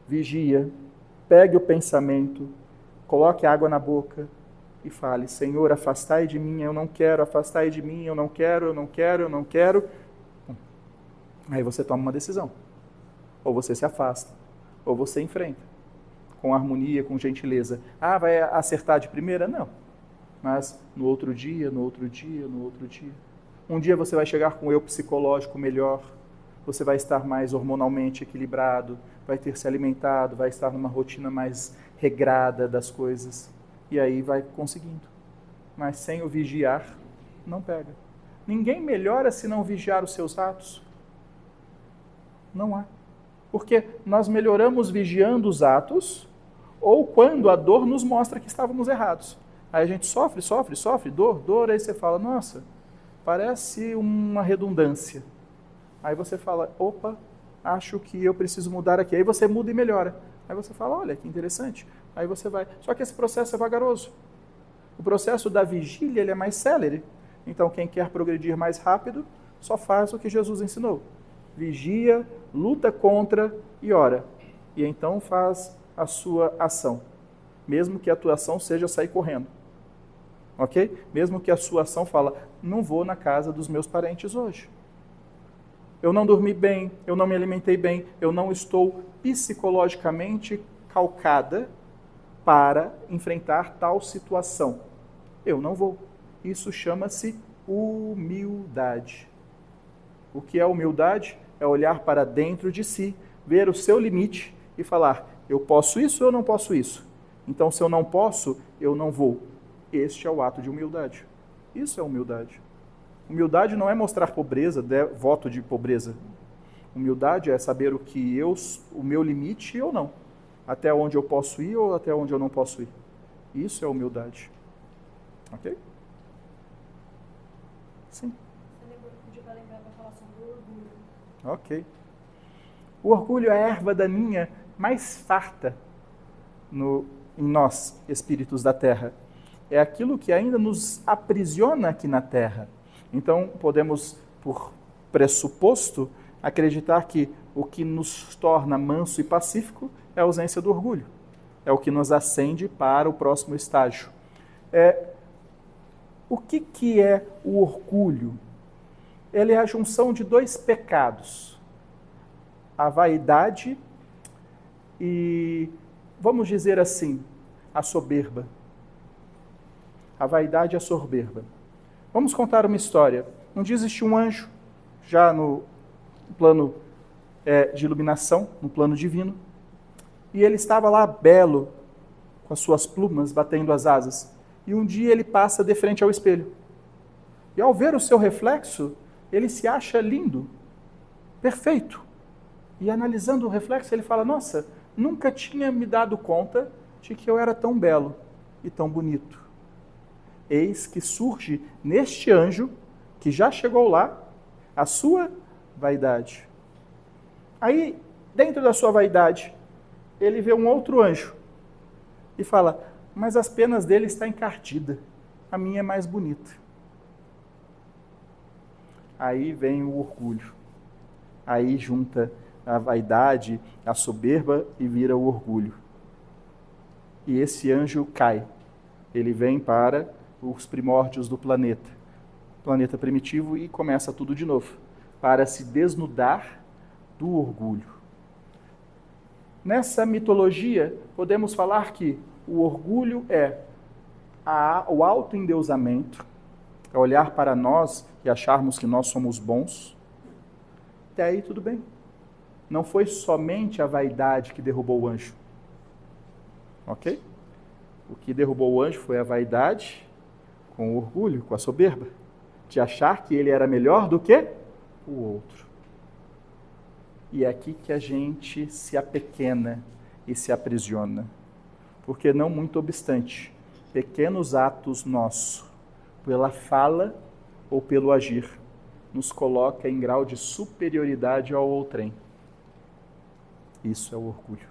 Vigia, pegue o pensamento, coloque água na boca e fale, Senhor, afastai de mim, eu não quero, afastai de mim, eu não quero. Aí você toma uma decisão. Ou você se afasta, ou você enfrenta. com harmonia, com gentileza. Ah, vai acertar de primeira? Não. Mas no outro dia, no outro dia, no outro dia. Um dia você vai chegar com o eu psicológico melhor, você vai estar mais hormonalmente equilibrado, vai ter se alimentado, vai estar numa rotina mais regrada das coisas. E aí vai conseguindo. Mas sem o vigiar, não pega. Ninguém melhora se não vigiar os seus atos. Não há. Porque nós melhoramos vigiando os atos ou quando a dor nos mostra que estávamos errados. Aí a gente sofre, dor, aí você fala, nossa, parece uma redundância. Aí você fala, opa, acho que eu preciso mudar aqui. Aí você muda e melhora. Aí você fala, olha, que interessante. Aí você vai. Só que esse processo é vagaroso. O processo da vigília ele é mais célere. Então, quem quer progredir mais rápido, só faz o que Jesus ensinou. Vigia, luta contra e ora. E então faz a sua ação. Mesmo que a tua ação seja sair correndo. Ok? Mesmo que a sua ação fala, não vou na casa dos meus parentes hoje. Eu não dormi bem, eu não me alimentei bem, eu não estou psicologicamente calcada para enfrentar tal situação. Eu não vou. Isso chama-se humildade. O que é humildade? É olhar para dentro de si, ver o seu limite e falar, eu posso isso ou eu não posso isso? Então, se eu não posso, eu não vou. Este é o ato de humildade. Isso é humildade. Humildade não é mostrar pobreza, voto de pobreza. Humildade é saber o meu limite ou não. Até onde eu posso ir ou até onde eu não posso ir. Isso é humildade. Ok? Sim. Você vai lembrar para falar sobre o orgulho. Ok. O orgulho é a erva daninha mais farta em nós, espíritos da Terra. É aquilo que ainda nos aprisiona aqui na Terra. Então, podemos, por pressuposto, acreditar que o que nos torna manso e pacífico é a ausência do orgulho. É o que nos acende para o próximo estágio. O que é o orgulho? Ele é a junção de dois pecados. A vaidade e, vamos dizer assim, a soberba. A vaidade e a soberba. Vamos contar uma história. Um dia existiu um anjo, já no plano de iluminação, no plano divino, e ele estava lá belo, com as suas plumas batendo as asas. E um dia ele passa de frente ao espelho. E ao ver o seu reflexo, ele se acha lindo, perfeito. E analisando o reflexo, ele fala, nossa, nunca tinha me dado conta de que eu era tão belo e tão bonito. Eis que surge neste anjo, que já chegou lá, a sua vaidade. Aí, dentro da sua vaidade, ele vê um outro anjo e fala, mas as penas dele estão encardidas, a minha é mais bonita. Aí vem o orgulho. Aí junta a vaidade, a soberba e vira o orgulho. E esse anjo cai. Ele vem para os primórdios do planeta primitivo, e começa tudo de novo, para se desnudar do orgulho. Nessa mitologia, podemos falar que o orgulho é o autoendeusamento, é olhar para nós e acharmos que nós somos bons. Até aí tudo bem. Não foi somente a vaidade que derrubou o anjo. Ok? O que derrubou o anjo foi a vaidade com o orgulho, com a soberba, de achar que ele era melhor do que o outro. E é aqui que a gente se apequena e se aprisiona. Porque não muito obstante, pequenos atos nossos, pela fala ou pelo agir, nos coloca em grau de superioridade ao outrem. Isso é o orgulho.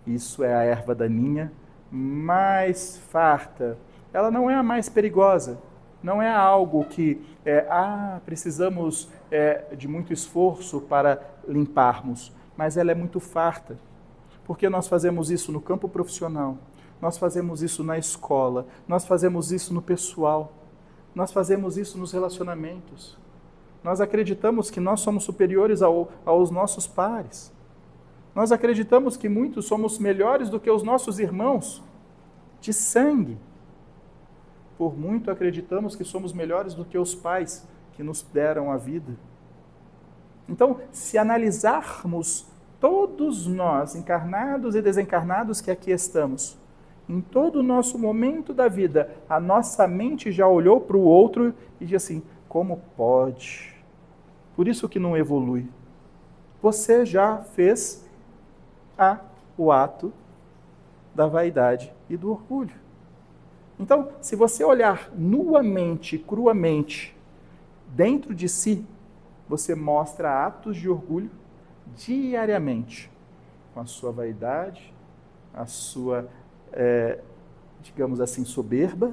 Isso é a erva daninha mais farta. Ela não é a mais perigosa. Não é algo que precisamos de muito esforço para limparmos, mas ela é muito farta. Porque nós fazemos isso no campo profissional, nós fazemos isso na escola, nós fazemos isso no pessoal, nós fazemos isso nos relacionamentos. Nós acreditamos que nós somos superiores aos nossos pares. Nós acreditamos que muitos somos melhores do que os nossos irmãos de sangue. Por muito acreditamos que somos melhores do que os pais que nos deram a vida. Então, se analisarmos todos nós, encarnados e desencarnados que aqui estamos, em todo o nosso momento da vida, a nossa mente já olhou para o outro e diz assim, como pode? Por isso que não evolui. Você já fez o ato da vaidade e do orgulho. Então, se você olhar nuamente, cruamente, dentro de si, você mostra atos de orgulho diariamente, com a sua vaidade, a sua, digamos assim, soberba,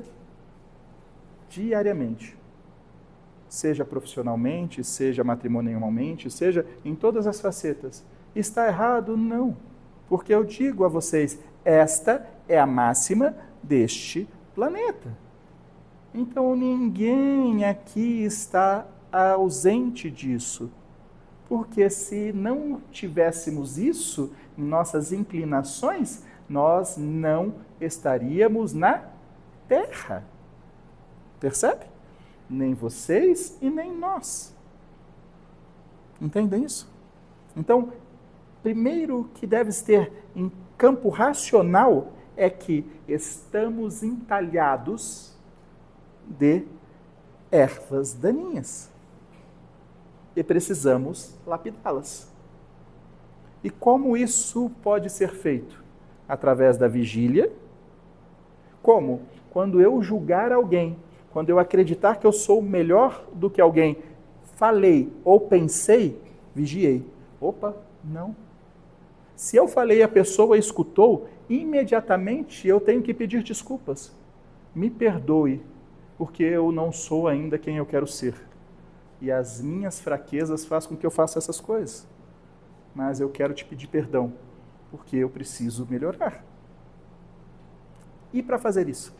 diariamente. Seja profissionalmente, seja matrimonialmente, seja em todas as facetas. Está errado? Não. Porque eu digo a vocês, esta é a máxima deste planeta. Então ninguém aqui está ausente disso. Porque se não tivéssemos isso em nossas inclinações, nós não estaríamos na Terra. Percebe? Nem vocês e nem nós. Entendem isso? Então, primeiro que deve ter em campo racional é que estamos entalhados de ervas daninhas e precisamos lapidá-las. E como isso pode ser feito? Através da vigília. Como? Quando eu julgar alguém, quando eu acreditar que eu sou melhor do que alguém, falei ou pensei, vigiei. Opa, não. Se eu falei e a pessoa escutou, imediatamente eu tenho que pedir desculpas. Me perdoe, porque eu não sou ainda quem eu quero ser. E as minhas fraquezas fazem com que eu faça essas coisas. Mas eu quero te pedir perdão, porque eu preciso melhorar. E para fazer isso?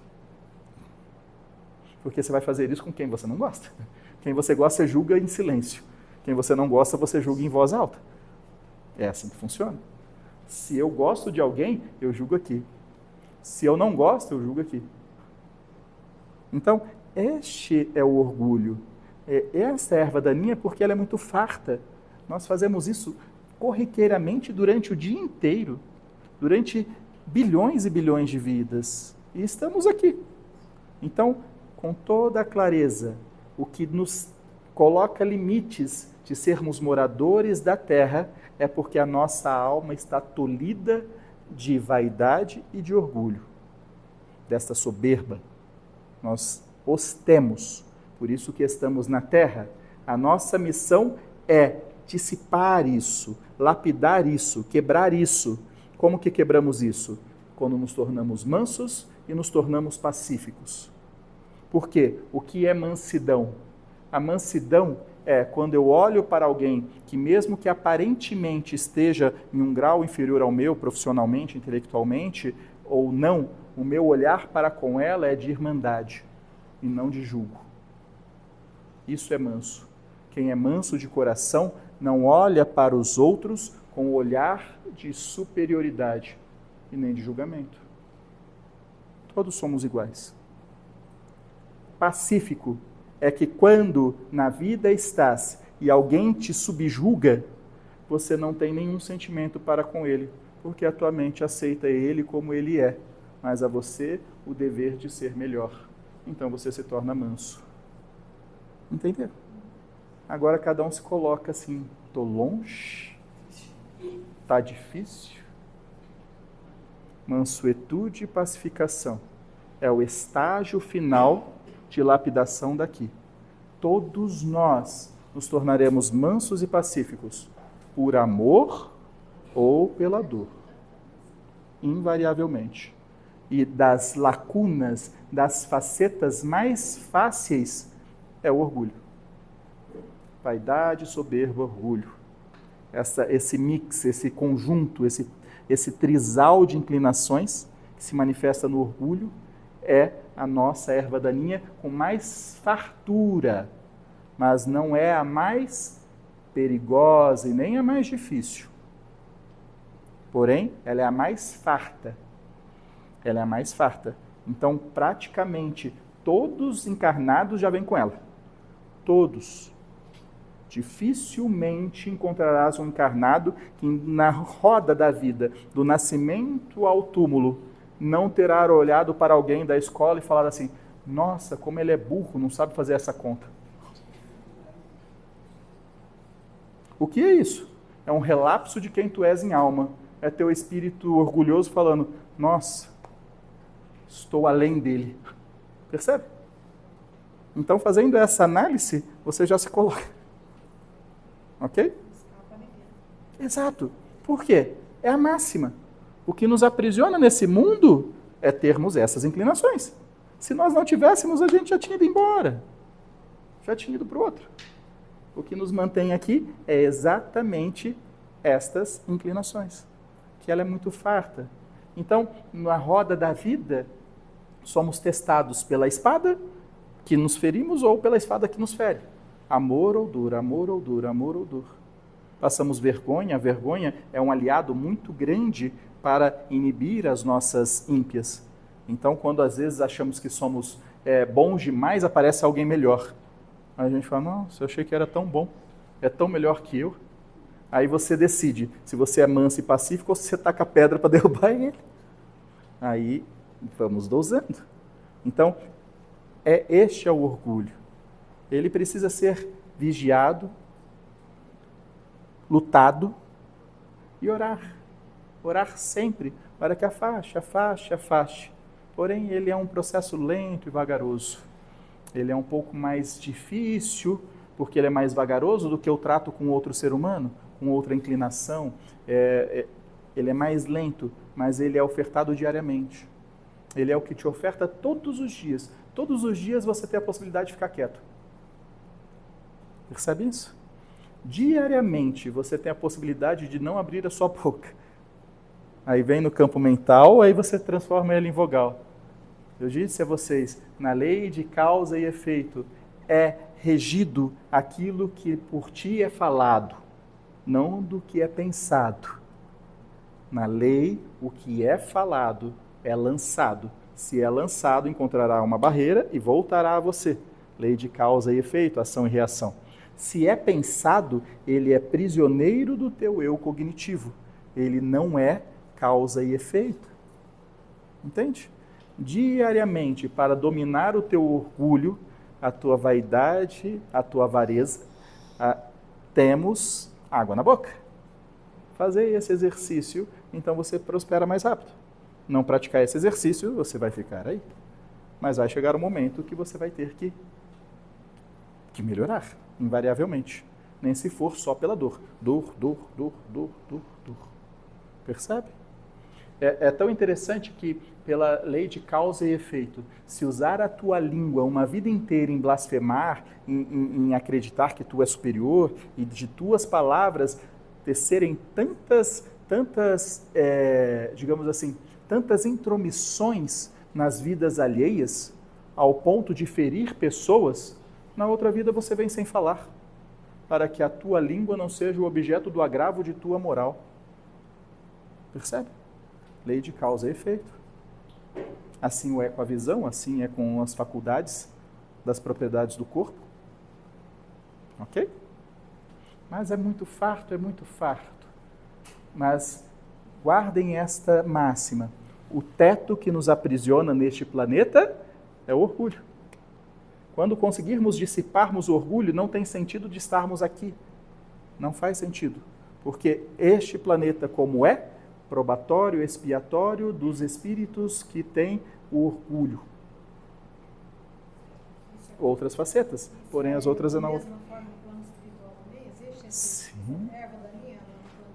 Porque você vai fazer isso com quem você não gosta. Quem você gosta, você julga em silêncio. Quem você não gosta, você julga em voz alta. É assim que funciona. Se eu gosto de alguém, eu julgo aqui. Se eu não gosto, eu julgo aqui. Então, este é o orgulho. Essa erva daninha, porque ela é muito farta. Nós fazemos isso corriqueiramente durante o dia inteiro, durante bilhões e bilhões de vidas. E estamos aqui. Então, com toda a clareza, o que nos coloca limites de sermos moradores da terra é porque a nossa alma está tolhida de vaidade e de orgulho, desta soberba. Nós os temos, por isso que estamos na terra. A nossa missão é dissipar isso, lapidar isso, quebrar isso. Como que quebramos isso? Quando nos tornamos mansos e nos tornamos pacíficos. Por quê? O que é mansidão? A mansidão é quando eu olho para alguém que, mesmo que aparentemente esteja em um grau inferior ao meu, profissionalmente, intelectualmente, ou não, o meu olhar para com ela é de irmandade e não de julgo. Isso é manso. Quem é manso de coração não olha para os outros com o olhar de superioridade e nem de julgamento. Todos somos iguais. Pacífico é que quando na vida estás e alguém te subjuga, você não tem nenhum sentimento para com ele, porque a tua mente aceita ele como ele é, mas a você o dever de ser melhor. Então você se torna manso. Entenderam? Agora cada um se coloca assim, estou longe, está difícil. Mansuetude e pacificação é o estágio final de lapidação daqui. Todos nós nos tornaremos mansos e pacíficos por amor ou pela dor, invariavelmente. E das lacunas, das facetas mais fáceis é o orgulho. Vaidade, soberba, orgulho. Esse mix, esse conjunto, esse trisal de inclinações que se manifesta no orgulho é a nossa erva daninha com mais fartura, mas não é a mais perigosa e nem a mais difícil. Porém, ela é a mais farta. Ela é a mais farta. Então, praticamente, todos encarnados já vêm com ela. Todos. Dificilmente encontrarás um encarnado que na roda da vida, do nascimento ao túmulo, não terá olhado para alguém da escola e falado assim: nossa, como ele é burro, não sabe fazer essa conta. O que é isso? É um relapso de quem tu és em alma. É teu espírito orgulhoso falando: nossa, estou além dele. Percebe? Então, fazendo essa análise, você já se coloca. Ok? Exato. Por quê? É a máxima. O que nos aprisiona nesse mundo é termos essas inclinações. Se nós não tivéssemos, a gente já tinha ido embora. Já tinha ido para o outro. O que nos mantém aqui é exatamente estas inclinações. Que ela é muito farta. Então, na roda da vida, somos testados pela espada que nos ferimos ou pela espada que nos fere. Amor ou dor, amor ou dor, amor ou dor. Passamos vergonha. A vergonha é um aliado muito grande para inibir as nossas ímpias. Então, quando às vezes achamos que somos bons demais, aparece alguém melhor. Aí a gente fala: nossa, eu achei que era tão bom, é tão melhor que eu. Aí você decide se você é manso e pacífico ou se você taca pedra para derrubar ele. Aí vamos dosando. Então, este é o orgulho. Ele precisa ser vigiado, lutado e orar. Orar sempre para que afaste. Porém, ele é um processo lento e vagaroso. Ele é um pouco mais difícil, porque ele é mais vagaroso do que o trato com outro ser humano, com outra inclinação. Ele é mais lento, mas ele é ofertado diariamente. Ele é o que te oferta todos os dias. Todos os dias você tem a possibilidade de ficar quieto. Percebe isso? Diariamente você tem a possibilidade de não abrir a sua boca. Aí vem no campo mental, aí você transforma ele em vogal. Eu disse a vocês, na lei de causa e efeito, é regido aquilo que por ti é falado, não do que é pensado. Na lei, o que é falado é lançado. Se é lançado, encontrará uma barreira e voltará a você. Lei de causa e efeito, ação e reação. Se é pensado, ele é prisioneiro do teu eu cognitivo. Ele não é causa e efeito. Entende? Diariamente, para dominar o teu orgulho, a tua vaidade, a tua avareza, temos água na boca. Fazer esse exercício, então você prospera mais rápido. Não praticar esse exercício, você vai ficar aí. Mas vai chegar um momento que você vai ter que melhorar, invariavelmente. Nem se for só pela dor. Dor. Percebe? É tão interessante que, pela lei de causa e efeito, se usar a tua língua uma vida inteira em blasfemar, em acreditar que tu és superior, e de tuas palavras tecerem tantas intromissões nas vidas alheias, ao ponto de ferir pessoas, na outra vida você vem sem falar, para que a tua língua não seja o objeto do agravo de tua moral. Percebe? Lei de causa e efeito. Assim é com a visão, assim é com as faculdades das propriedades do corpo. Ok? Mas é muito farto. Mas guardem esta máxima. O teto que nos aprisiona neste planeta é o orgulho. Quando conseguirmos dissiparmos o orgulho, não tem sentido de estarmos aqui. Não faz sentido. Porque este planeta, como é, probatório, expiatório dos espíritos que têm o orgulho. Outras facetas, porém as outras é na outra. Sim.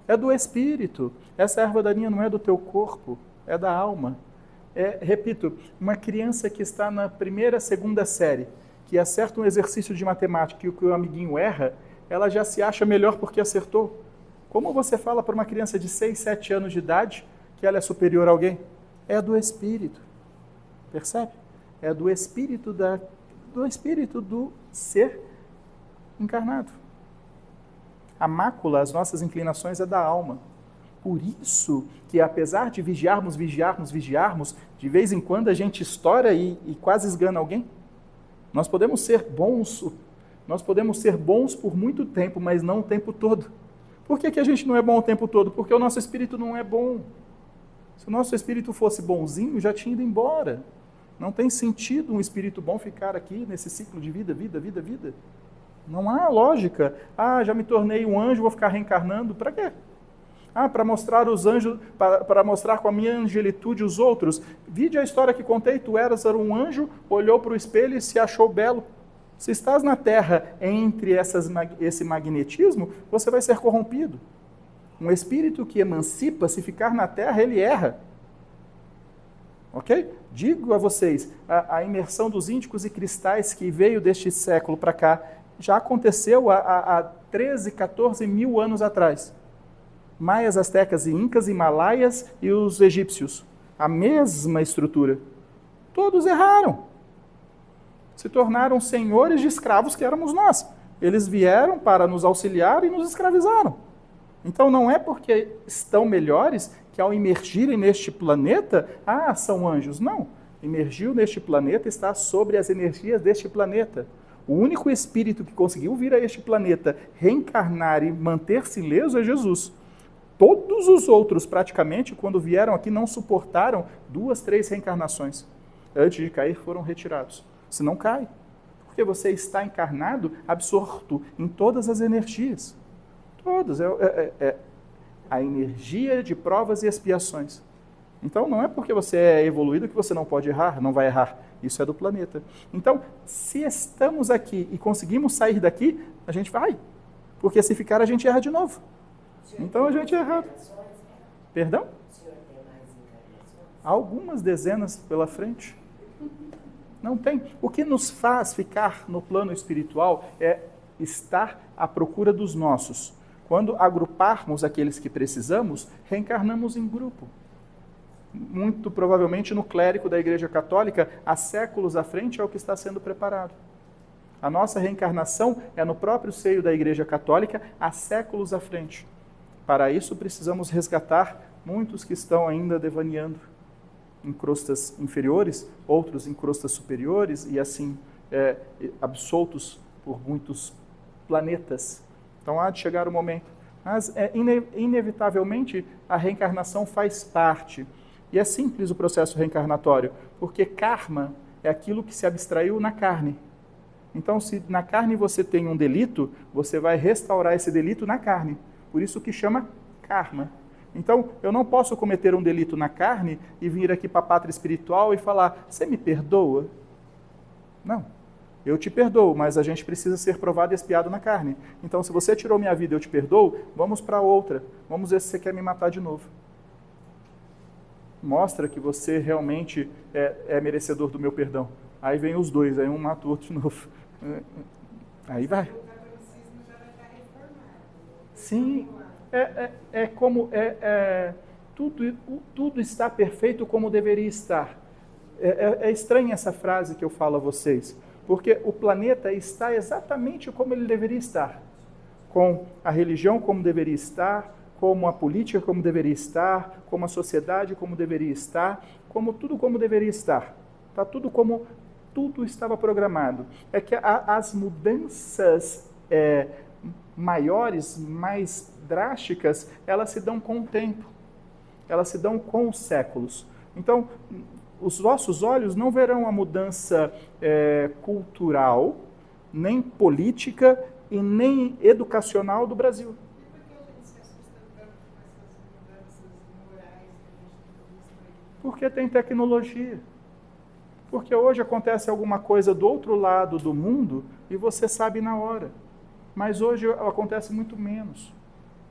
É do espírito. Essa erva daninha não é do teu corpo, é da alma. Repito, uma criança que está na primeira, segunda série, que acerta um exercício de matemática e o que o amiguinho erra, ela já se acha melhor porque acertou. Como você fala para uma criança de 6, 7 anos de idade que ela é superior a alguém? É do espírito. Percebe? É do espírito do ser encarnado. A mácula, as nossas inclinações, é da alma. Por isso que apesar de vigiarmos, de vez em quando a gente estoura e quase esgana alguém. Nós podemos ser bons por muito tempo, mas não o tempo todo. Por que a gente não é bom o tempo todo? Porque o nosso espírito não é bom. Se o nosso espírito fosse bonzinho, já tinha ido embora. Não tem sentido um espírito bom ficar aqui nesse ciclo de vida. Não há lógica. Já me tornei um anjo, vou ficar reencarnando. Para quê? Para mostrar os anjos, para mostrar com a minha angelitude os outros. Vide a história que contei, tu era um anjo, olhou para o espelho e se achou belo. Se estás na Terra entre esse magnetismo, você vai ser corrompido. Um espírito que emancipa, se ficar na Terra, ele erra. Ok? Digo a vocês, a imersão dos índicos e cristais que veio deste século para cá, já aconteceu há 13, 14 mil anos atrás. Maias, astecas e incas, himalaias e os egípcios. A mesma estrutura. Todos erraram. Se tornaram senhores de escravos que éramos nós. Eles vieram para nos auxiliar e nos escravizaram. Então não é porque estão melhores que ao imergirem neste planeta, são anjos. Não. Imergiu neste planeta está sobre as energias deste planeta. O único espírito que conseguiu vir a este planeta, reencarnar e manter-se ileso é Jesus. Todos os outros, praticamente, quando vieram aqui, não suportaram 2, 3 reencarnações. Antes de cair, foram retirados. Se não cai. Porque você está encarnado, absorto em todas as energias. Todas. A energia de provas e expiações. Então, não é porque você é evoluído que você não pode errar, não vai errar. Isso é do planeta. Então, se estamos aqui e conseguimos sair daqui, a gente vai. Porque se ficar, a gente erra de novo. Então, a gente é errado. Perdão? O senhor tem mais encarnações? Algumas dezenas pela frente. Não tem. O que nos faz ficar no plano espiritual é estar à procura dos nossos. Quando agruparmos aqueles que precisamos, reencarnamos em grupo. Muito provavelmente no clérigo da Igreja Católica, há séculos à frente, é o que está sendo preparado. A nossa reencarnação é no próprio seio da Igreja Católica, há séculos à frente. Para isso, precisamos resgatar muitos que estão ainda devaneando em crostas inferiores, outros em crostas superiores, e assim absoltos por muitos planetas. Então há de chegar o momento. Mas, inevitavelmente, a reencarnação faz parte. E é simples o processo reencarnatório, porque karma é aquilo que se abstraiu na carne. Então, se na carne você tem um delito, você vai restaurar esse delito na carne. Por isso que chama karma. Então, eu não posso cometer um delito na carne e vir aqui para a pátria espiritual e falar, você me perdoa? Não. Eu te perdoo, mas a gente precisa ser provado e expiado na carne. Então, se você tirou minha vida e eu te perdoo, vamos para outra. Vamos ver se você quer me matar de novo. Mostra que você realmente é merecedor do meu perdão. Aí vem os dois, aí um mata o outro de novo. Aí vai. Sim, tudo está perfeito como deveria estar. É estranha essa frase que eu falo a vocês, porque o planeta está exatamente como ele deveria estar, com a religião como deveria estar, como a política como deveria estar, como a sociedade como deveria estar, tudo como deveria estar. Está tudo como tudo estava programado. É que as mudanças maiores, mais drásticas, elas se dão com o tempo, elas se dão com os séculos. Então, os vossos olhos não verão a mudança cultural, nem política e nem educacional do Brasil. E por que a gente se assusta tanto com essas mudanças morais que a gente tem visto aí? Porque tem tecnologia. Porque hoje acontece alguma coisa do outro lado do mundo e você sabe na hora. Mas hoje acontece muito menos.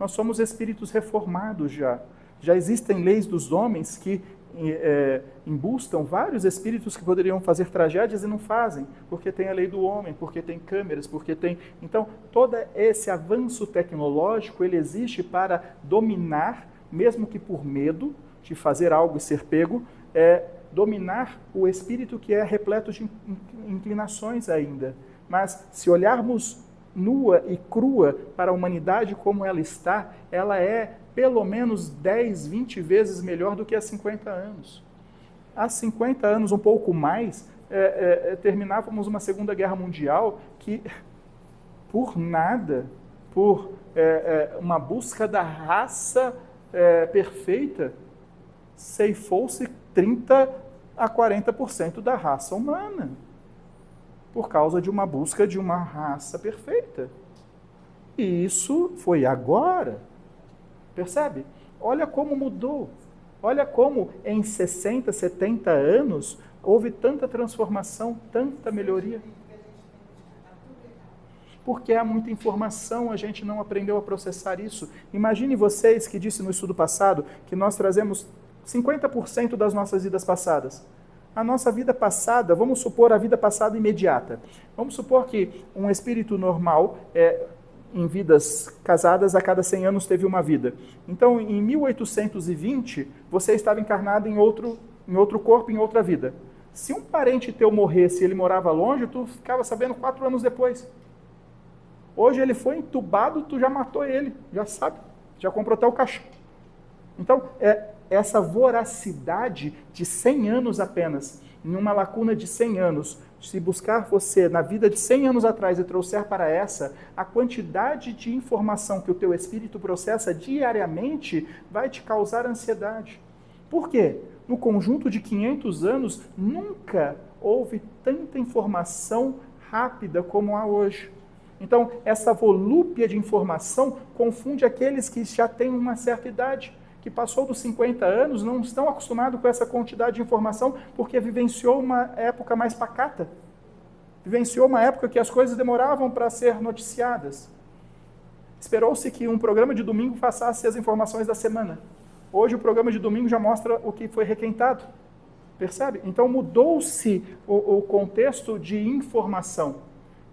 Nós somos espíritos reformados já. Já existem leis dos homens que embustam vários espíritos que poderiam fazer tragédias e não fazem, porque tem a lei do homem, porque tem câmeras, porque tem... Então, todo esse avanço tecnológico, ele existe para dominar, mesmo que por medo de fazer algo e ser pego, dominar o espírito que é repleto de inclinações ainda. Mas, se olharmos nua e crua para a humanidade como ela está, ela é pelo menos 10, 20 vezes melhor do que há 50 anos. Há 50 anos, um pouco mais, terminávamos uma Segunda Guerra Mundial que, por nada, por uma busca da raça perfeita, ceifou-se 30 a 40% da raça humana, por causa de uma busca de uma raça perfeita. E isso foi agora. Percebe? Olha como mudou. Olha como em 60, 70 anos houve tanta transformação, tanta melhoria. Porque há muita informação, a gente não aprendeu a processar isso. Imagine vocês que disse no estudo passado que nós trazemos 50% das nossas vidas passadas. A nossa vida passada, vamos supor a vida passada imediata. Vamos supor que um espírito normal, em vidas casadas, a cada 100 anos teve uma vida. Então, em 1820, você estava encarnado em outro corpo, em outra vida. Se um parente teu morresse e ele morava longe, tu ficava sabendo 4 anos depois. Hoje ele foi entubado, tu já matou ele, já sabe, já comprou até o caixão. Então, essa voracidade de 100 anos apenas, em uma lacuna de 100 anos, se buscar você na vida de 100 anos atrás e trouxer para essa, a quantidade de informação que o teu espírito processa diariamente vai te causar ansiedade. Por quê? No conjunto de 500 anos, nunca houve tanta informação rápida como há hoje. Então, essa volúpia de informação confunde aqueles que já têm uma certa idade, que passou dos 50 anos, não estão acostumados com essa quantidade de informação, porque vivenciou uma época mais pacata. Vivenciou uma época que as coisas demoravam para ser noticiadas. Esperou-se que um programa de domingo passasse as informações da semana. Hoje o programa de domingo já mostra o que foi requentado. Percebe? Então mudou-se o contexto de informação.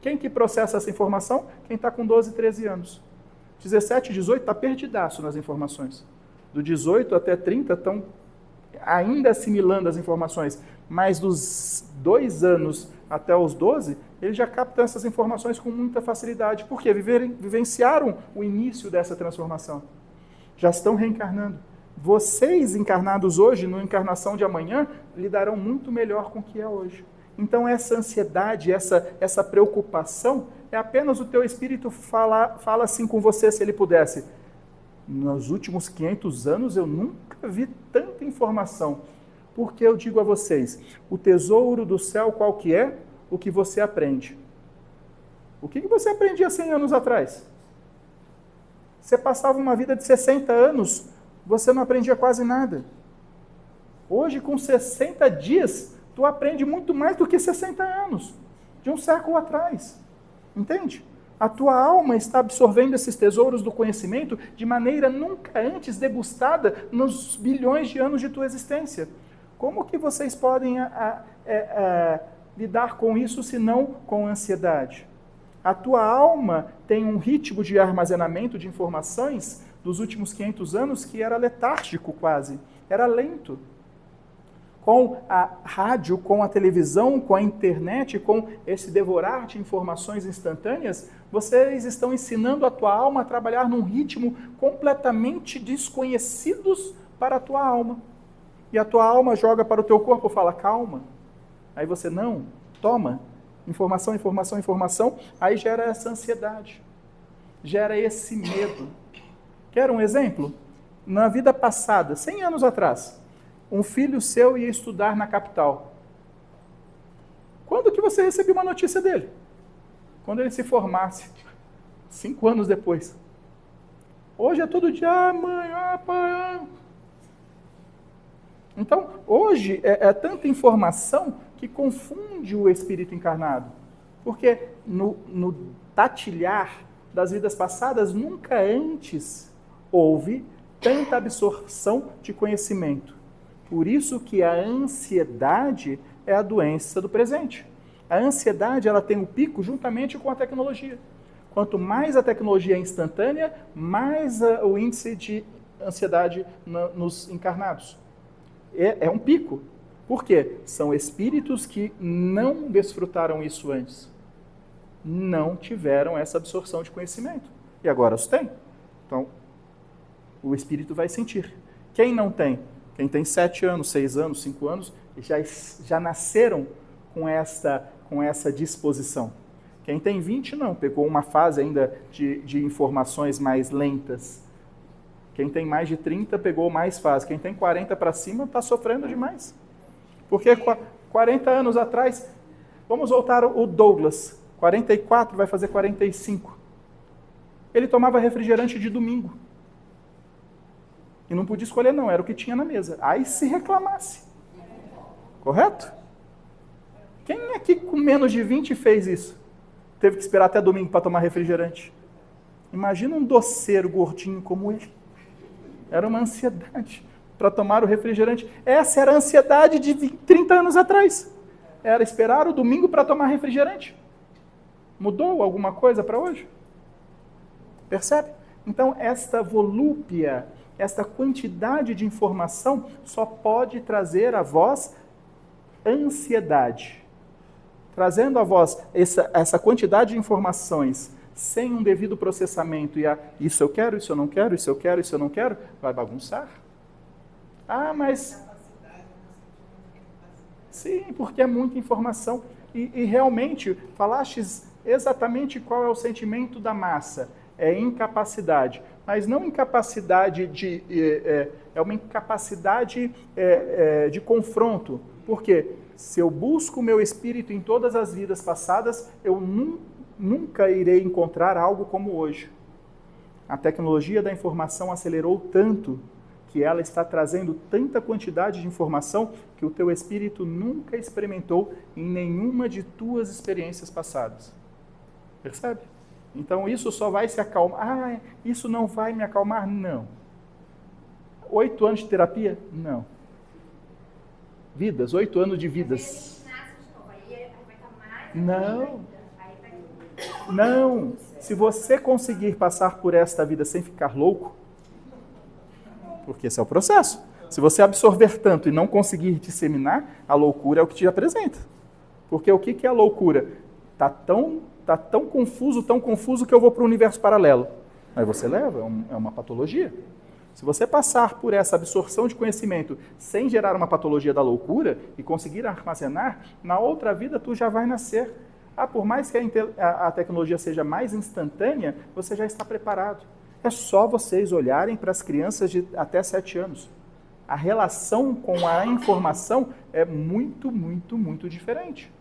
Quem que processa essa informação? Quem está com 12, 13 anos. 17, 18 está perdidaço nas informações. Do 18 até 30 estão ainda assimilando as informações, mas dos 2 anos até os 12, eles já captam essas informações com muita facilidade. Por quê? Vivenciaram o início dessa transformação. Já estão reencarnando. Vocês, encarnados hoje, na encarnação de amanhã, lidarão muito melhor com o que é hoje. Então essa ansiedade, essa preocupação, é apenas o teu espírito fala assim com você, se ele pudesse. Nos últimos 500 anos eu nunca vi tanta informação. Porque eu digo a vocês, o tesouro do céu qual que é? O que você aprende. O que você aprendia 100 anos atrás? Você passava uma vida de 60 anos, você não aprendia quase nada. Hoje, com 60 dias, tu aprende muito mais do que 60 anos, de um século atrás. Entende? A tua alma está absorvendo esses tesouros do conhecimento de maneira nunca antes degustada nos bilhões de anos de tua existência. Como que vocês podem lidar com isso, se não com ansiedade? A tua alma tem um ritmo de armazenamento de informações dos últimos 500 anos que era letárgico quase, era lento. Com a rádio, com a televisão, com a internet, com esse devorar de informações instantâneas, vocês estão ensinando a tua alma a trabalhar num ritmo completamente desconhecidos para a tua alma. E a tua alma joga para o teu corpo e fala, calma. Aí você, não, toma. Informação, informação, informação. Aí gera essa ansiedade. Gera esse medo. Quer um exemplo? Na vida passada, 100 anos atrás, um filho seu ia estudar na capital. Quando que você recebeu uma notícia dele? Quando ele se formasse. 5 anos depois. Hoje é todo dia, mãe, pai. Então, hoje é tanta informação que confunde o espírito encarnado. Porque no tatilhar das vidas passadas, nunca antes houve tanta absorção de conhecimento. Por isso que a ansiedade é a doença do presente. A ansiedade, ela tem um pico juntamente com a tecnologia. Quanto mais a tecnologia é instantânea, mais o índice de ansiedade nos encarnados. É um pico. Por quê? São espíritos que não desfrutaram isso antes. não tiveram essa absorção de conhecimento. E agora os têm. Então, o espírito vai sentir. Quem não tem? Quem tem 7 anos, 6 anos, 5 anos, já nasceram com essa disposição. Quem tem 20 não, pegou uma fase ainda de informações mais lentas. Quem tem mais de 30 pegou mais fase. Quem tem 40 para cima está sofrendo demais. Porque 40 anos atrás, vamos voltar o Douglas, 44, vai fazer 45. Ele tomava refrigerante de domingo. E não podia escolher não, era o que tinha na mesa. Aí se reclamasse. Correto? Quem aqui com menos de 20 fez isso? Teve que esperar até domingo para tomar refrigerante. Imagina um doceiro gordinho como ele. Era uma ansiedade para tomar o refrigerante. Essa era a ansiedade de 30 anos atrás. Era esperar o domingo para tomar refrigerante. Mudou alguma coisa para hoje? Percebe? Então, esta volúpia, esta quantidade de informação só pode trazer a vós ansiedade. Trazendo a vós essa quantidade de informações sem um devido processamento e isso eu quero, isso eu não quero, isso eu quero, isso eu não quero, vai bagunçar. Ah, mas... Sim, porque é muita informação. E realmente, falastes exatamente qual é o sentimento da massa. É incapacidade. Mas não incapacidade de... É uma incapacidade de confronto. Por quê? Se eu busco o meu espírito em todas as vidas passadas, eu nunca irei encontrar algo como hoje. A tecnologia da informação acelerou tanto que ela está trazendo tanta quantidade de informação que o teu espírito nunca experimentou em nenhuma de tuas experiências passadas. Percebe? Então isso só vai se acalmar. Ah, isso não vai me acalmar? Não. 8 anos de terapia? Não. Vidas, 8 anos de vidas. Não. Não. Se você conseguir passar por esta vida sem ficar louco, porque esse é o processo. Se você absorver tanto e não conseguir disseminar, a loucura é o que te apresenta. Porque o que é a loucura? Tá tão confuso que eu vou para o universo paralelo. Aí você leva, é uma patologia. Se você passar por essa absorção de conhecimento sem gerar uma patologia da loucura e conseguir armazenar, na outra vida tu já vai nascer. Por mais que a tecnologia seja mais instantânea, você já está preparado. É só vocês olharem para as crianças de até 7 anos. A relação com a informação é muito, muito, muito diferente.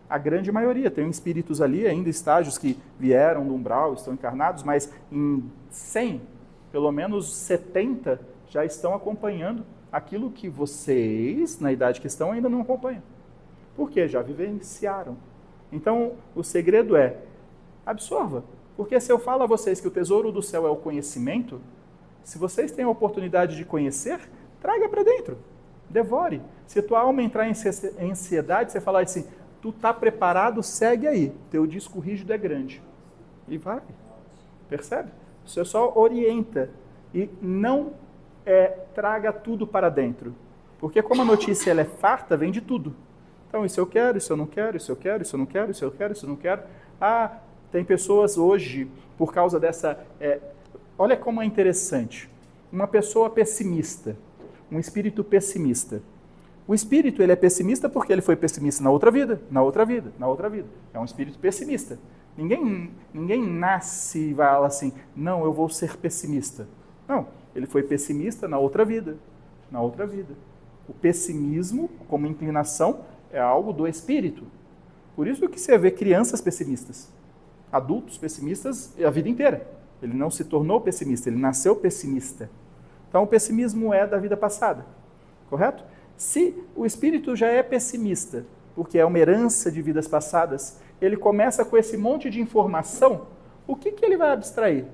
A grande maioria, tem espíritos ali, ainda estágios que vieram do umbral, estão encarnados, mas em 100, pelo menos 70 já estão acompanhando aquilo que vocês, na idade que estão, ainda não acompanham. Por quê? Já vivenciaram. Então, o segredo é, absorva. Porque se eu falo a vocês que o tesouro do céu é o conhecimento, se vocês têm a oportunidade de conhecer, traga para dentro. Devore. Se tua alma entrar em ansiedade, você falar assim, tu está preparado, segue aí. Teu disco rígido é grande. E vai. Percebe? Você só orienta e não traga tudo para dentro. Porque como a notícia ela é farta, vem de tudo. Então, isso eu quero, isso eu não quero, isso eu quero, isso eu não quero, isso eu quero, isso eu não quero. Tem pessoas hoje, por causa dessa... olha como é interessante. Uma pessoa pessimista, um espírito pessimista. O espírito ele é pessimista porque ele foi pessimista na outra vida, na outra vida, na outra vida. É um espírito pessimista. Ninguém nasce e fala assim, não, eu vou ser pessimista. Não, ele foi pessimista na outra vida, na outra vida. O pessimismo, como inclinação, é algo do espírito. Por isso que você vê crianças pessimistas, adultos pessimistas a vida inteira. Ele não se tornou pessimista, ele nasceu pessimista. Então o pessimismo é da vida passada, correto? Se o espírito já é pessimista, porque é uma herança de vidas passadas, ele começa com esse monte de informação, o que ele vai abstrair?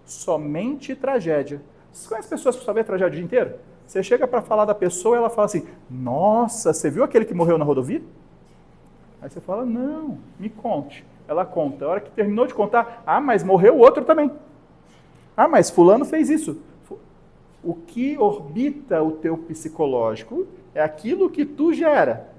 Somente tragédia. Você conhece pessoas que só vê tragédia o dia inteiro? Você chega para falar da pessoa e ela fala assim, nossa, você viu aquele que morreu na rodovia? Aí você fala, não, me conte. Ela conta. A hora que terminou de contar, mas morreu o outro também. Mas fulano fez isso. O que orbita o teu psicológico é aquilo que tu gera.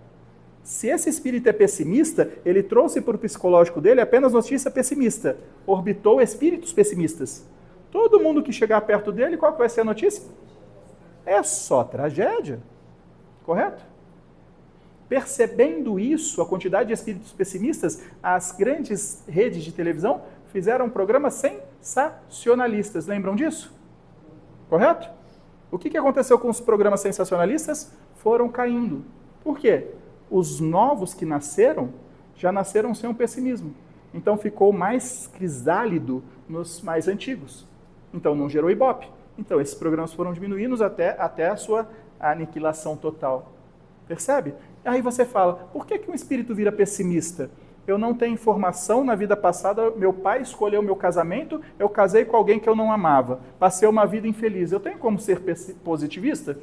Se esse espírito é pessimista, ele trouxe para o psicológico dele apenas notícia pessimista. Orbitou espíritos pessimistas. Todo mundo que chegar perto dele, qual que vai ser a notícia? É só tragédia. Correto? Percebendo isso, a quantidade de espíritos pessimistas, as grandes redes de televisão fizeram programas sensacionalistas. Lembram disso? Correto? O que aconteceu com os programas sensacionalistas? Foram caindo. Por quê? Os novos que nasceram, já nasceram sem um pessimismo. Então ficou mais crisálido nos mais antigos. Então não gerou ibope. Então esses programas foram diminuindo até a sua aniquilação total. Percebe? Aí você fala, por que um espírito vira pessimista? Eu não tenho informação, na vida passada meu pai escolheu meu casamento, eu casei com alguém que eu não amava, passei uma vida infeliz. Eu tenho como ser positivista?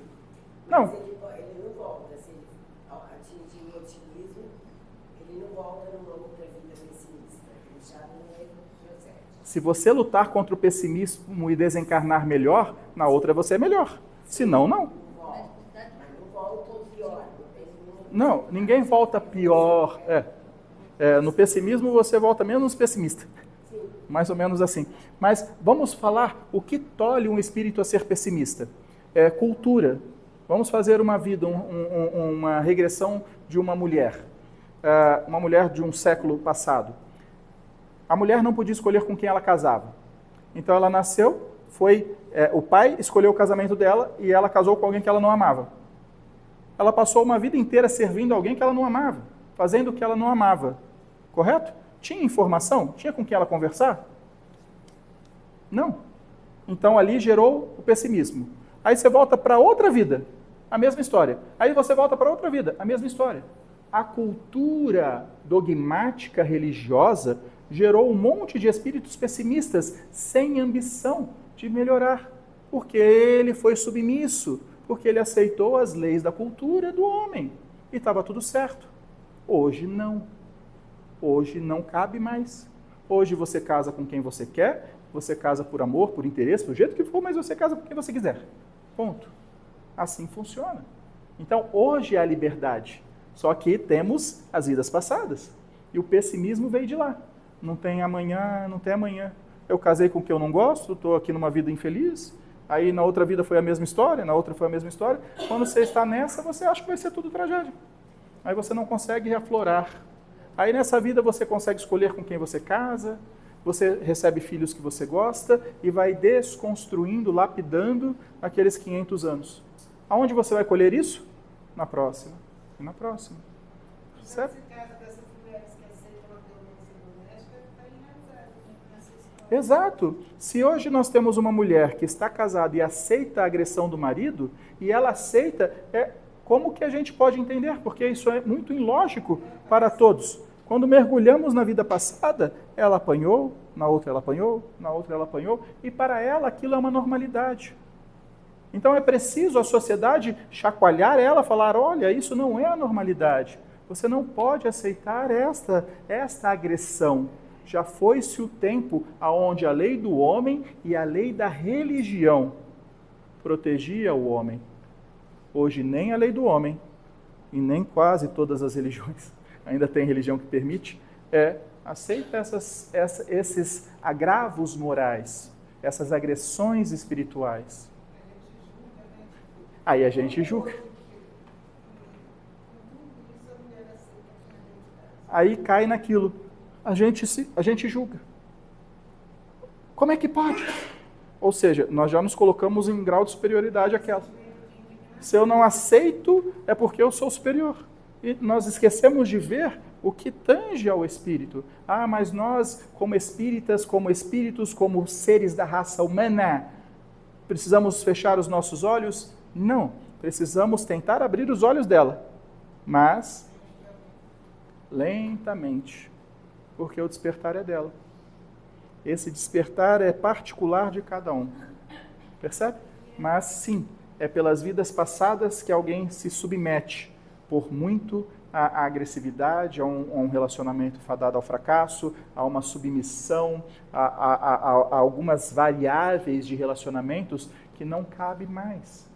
Não. Ele não volta, se ele atingir o otimismo, ele não volta numa outra vida pessimista. Ele já não é certo. Se você lutar contra o pessimismo e desencarnar melhor, na outra você é melhor. Se não, não. Mas não volta ou pior. Não, ninguém volta pior. No pessimismo você volta menos pessimista. Sim. Mais ou menos assim. Mas vamos falar o que tolhe um espírito a ser pessimista. Cultura. Vamos fazer uma vida, uma regressão de uma mulher. Uma mulher de um século passado. A mulher não podia escolher com quem ela casava. Então ela nasceu, o pai escolheu o casamento dela e ela casou com alguém que ela não amava. Ela passou uma vida inteira servindo alguém que ela não amava, fazendo o que ela não amava. Correto? Tinha informação? Tinha com quem ela conversar? Não. Então ali gerou o pessimismo. Aí você volta para outra vida, a mesma história. Aí você volta para outra vida, a mesma história. A cultura dogmática religiosa gerou um monte de espíritos pessimistas sem ambição de melhorar, porque ele foi submisso, porque ele aceitou as leis da cultura do homem e estava tudo certo. Hoje não. Hoje não cabe mais. Hoje você casa com quem você quer, você casa por amor, por interesse, do jeito que for, mas você casa com quem você quiser. Ponto. Assim funciona. Então, hoje é a liberdade. Só que temos as vidas passadas. E o pessimismo veio de lá. Não tem amanhã, não tem amanhã. Eu casei com quem eu não gosto, estou aqui numa vida infeliz. Aí na outra vida foi a mesma história, na outra foi a mesma história. Quando você está nessa, você acha que vai ser tudo tragédia. Aí você não consegue aflorar. Aí nessa vida você consegue escolher com quem você casa, você recebe filhos que você gosta e vai desconstruindo, lapidando aqueles 500 anos. Aonde você vai colher isso? Na próxima. E na próxima. Certo? Exato. Se hoje nós temos uma mulher que está casada e aceita a agressão do marido, e ela aceita, como que a gente pode entender? Porque isso é muito ilógico para todos. Quando mergulhamos na vida passada, ela apanhou, na outra ela apanhou, na outra ela apanhou, e para ela aquilo é uma normalidade. Então é preciso a sociedade chacoalhar ela, falar, olha, isso não é a normalidade. Você não pode aceitar esta agressão. Já foi-se o tempo onde a lei do homem e a lei da religião protegia o homem. Hoje nem a lei do homem, e nem quase todas as religiões, ainda tem religião que permite, aceita esses agravos morais, essas agressões espirituais. Aí a gente julga. Aí cai naquilo. A gente julga. Como é que pode? Ou seja, nós já nos colocamos em grau de superioridade àquela. Se eu não aceito, é porque eu sou superior. E nós esquecemos de ver o que tange ao espírito. Mas nós, como espíritas, como espíritos, como seres da raça humana, precisamos fechar os nossos olhos? Não. Precisamos tentar abrir os olhos dela. Mas, lentamente. Porque o despertar é dela. Esse despertar é particular de cada um. Percebe? Mas sim, é pelas vidas passadas que alguém se submete por muito à agressividade, a um relacionamento fadado ao fracasso, a uma submissão, a algumas variáveis de relacionamentos que não cabe mais.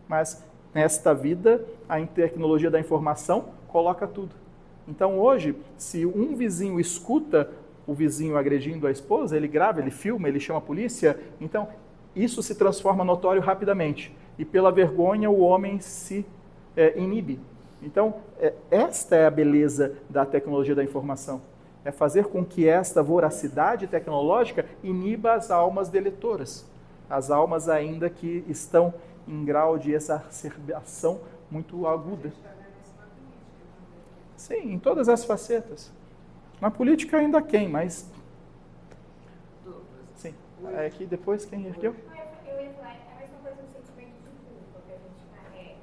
Mas nesta vida, a tecnologia da informação coloca tudo. Então hoje, se um vizinho escuta o vizinho agredindo a esposa, ele grava, ele filma, ele chama a polícia, então isso se transforma notório rapidamente. E pela vergonha o homem se inibe. Então, esta é a beleza da tecnologia da informação. É fazer com que esta voracidade tecnológica iniba as almas deletoras. As almas ainda que estão em grau de exacerbação muito aguda. Sim, em todas as facetas. Na política ainda quem, mas... Sim, é que depois quem ergueu? Eu ia falar, é a mesma coisa do sentimento de culpa que a gente carrega.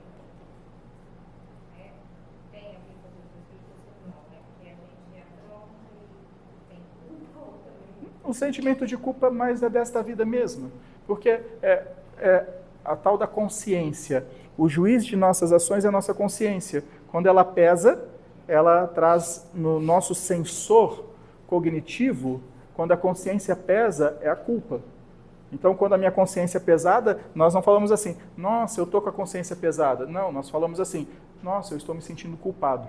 Tem a vida dos espíritos ou não, né? Porque a gente apronta e tem culpa ou também. O sentimento de culpa mais é desta vida mesmo. Porque a tal da consciência. O juiz de nossas ações é a nossa consciência. Quando ela pesa, ela traz no nosso sensor cognitivo, quando a consciência pesa, é a culpa. Então, quando a minha consciência é pesada, nós não falamos assim, nossa, eu estou com a consciência pesada. Não, nós falamos assim, nossa, eu estou me sentindo culpado.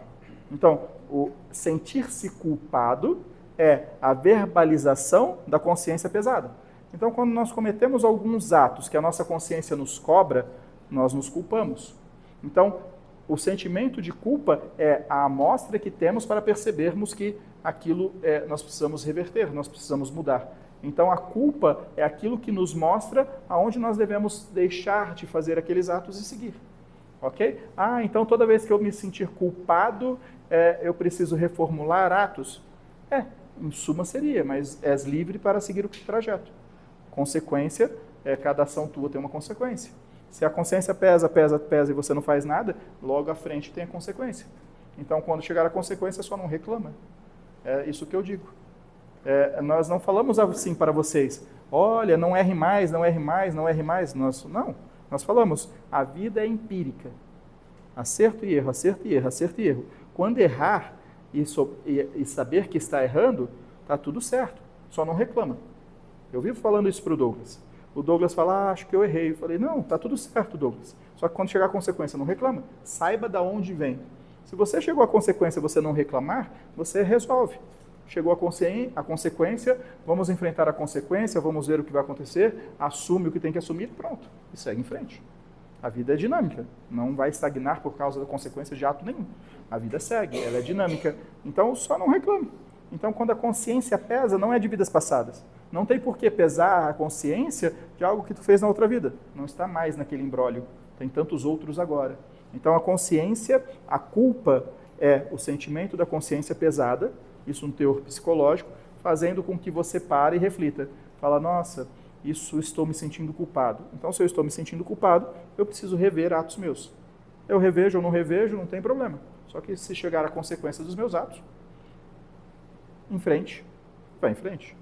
Então, o sentir-se culpado é a verbalização da consciência pesada. Então, quando nós cometemos alguns atos que a nossa consciência nos cobra, nós nos culpamos. Então, o sentimento de culpa é a amostra que temos para percebermos que aquilo nós precisamos reverter, nós precisamos mudar. Então, a culpa é aquilo que nos mostra aonde nós devemos deixar de fazer aqueles atos e seguir. Ok? Então toda vez que eu me sentir culpado, eu preciso reformular atos? Em suma seria, mas és livre para seguir o trajeto. Consequência, cada ação tua tem uma consequência. Se a consciência pesa e você não faz nada, logo à frente tem a consequência. Então, quando chegar a consequência, só não reclama. É isso que eu digo. Nós não falamos assim para vocês, olha, não erre mais, não erre mais, não erre mais. Nós falamos, a vida é empírica. Acerto e erro, acerto e erro, acerto e erro. Quando errar e saber que está errando, está tudo certo, só não reclama. Eu vivo falando isso para o Douglas. O Douglas fala, acho que eu errei. Eu falei, não, está tudo certo, Douglas. Só que quando chegar a consequência, não reclama. Saiba de onde vem. Se você chegou à consequência e você não reclamar, você resolve. Chegou a consequência, vamos enfrentar a consequência, vamos ver o que vai acontecer, assume o que tem que assumir, pronto, e segue em frente. A vida é dinâmica, não vai estagnar por causa da consequência de ato nenhum. A vida segue, ela é dinâmica, então só não reclame. Então, quando a consciência pesa, não é de vidas passadas. Não tem por que pesar a consciência de algo que tu fez na outra vida. Não está mais naquele imbróglio, tem tantos outros agora. Então, a consciência, a culpa é o sentimento da consciência pesada, isso no teor psicológico, fazendo com que você pare e reflita. Fala, nossa, isso estou me sentindo culpado. Então, se eu estou me sentindo culpado, eu preciso rever atos meus. Eu revejo ou não revejo, não tem problema. Só que se chegar a consequência dos meus atos, em frente, vai em frente.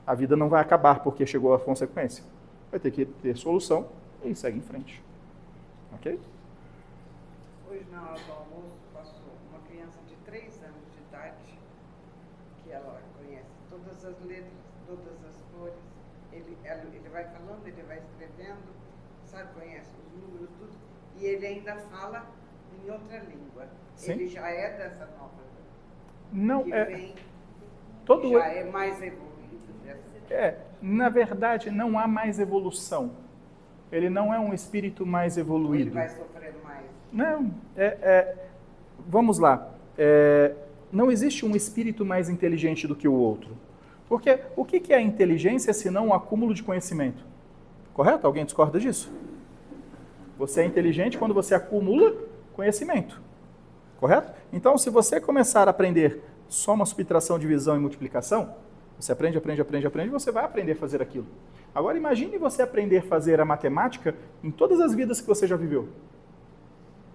A vida não vai acabar porque chegou a consequência. Vai ter que ter solução e segue em frente. Ok? Hoje, na hora do almoço, passou uma criança de 3 anos de idade, que ela conhece todas as letras, todas as cores. Ele vai falando, ele vai escrevendo, sabe, conhece os números, tudo. E ele ainda fala em outra língua. Sim. Ele já é dessa nova. Não, que vem, já é mais evoluído. Na verdade, não há mais evolução. Ele não é um espírito mais evoluído. Ele vai sofrer mais. Não, vamos lá. Não existe um espírito mais inteligente do que o outro. Porque o que é a inteligência se não um acúmulo de conhecimento? Correto? Alguém discorda disso? Você é inteligente quando você acumula conhecimento. Correto? Então, se você começar a aprender soma, subtração, divisão e multiplicação, você aprende, você vai aprender a fazer aquilo. Agora, imagine você aprender a fazer a matemática em todas as vidas que você já viveu.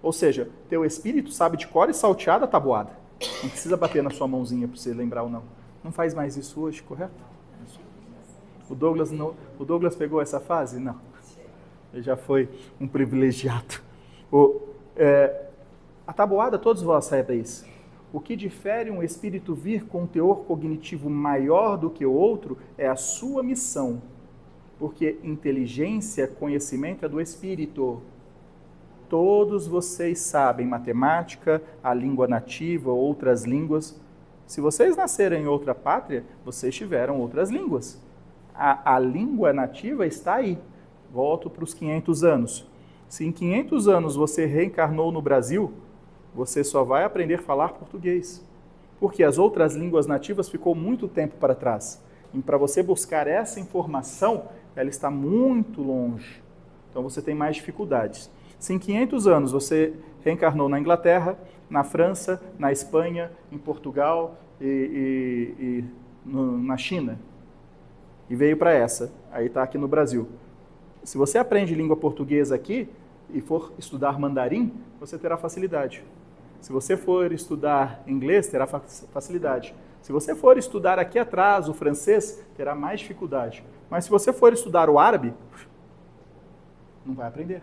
Ou seja, teu espírito sabe de cor e salteada a tabuada. Não precisa bater na sua mãozinha para você lembrar ou não. Não faz mais isso hoje, correto? O Douglas pegou essa fase? Não. Ele já foi um privilegiado. A tabuada, todos vós sabem isso. O que difere um espírito vir com um teor cognitivo maior do que o outro é a sua missão. Porque inteligência, conhecimento é do espírito. Todos vocês sabem matemática, a língua nativa, outras línguas. Se vocês nascerem em outra pátria, vocês tiveram outras línguas. A língua nativa está aí. Volto para os 500 anos. Se em 500 anos você reencarnou no Brasil, você só vai aprender a falar português. Porque as outras línguas nativas ficou muito tempo para trás. E para você buscar essa informação, ela está muito longe. Então você tem mais dificuldades. Se em 500 anos você reencarnou na Inglaterra, na França, na Espanha, em Portugal na China, e veio para essa, aí está aqui no Brasil. Se você aprende língua portuguesa aqui e for estudar mandarim, você terá facilidade. Se você for estudar inglês, terá facilidade. Se você for estudar aqui atrás o francês, terá mais dificuldade. Mas se você for estudar o árabe, não vai aprender.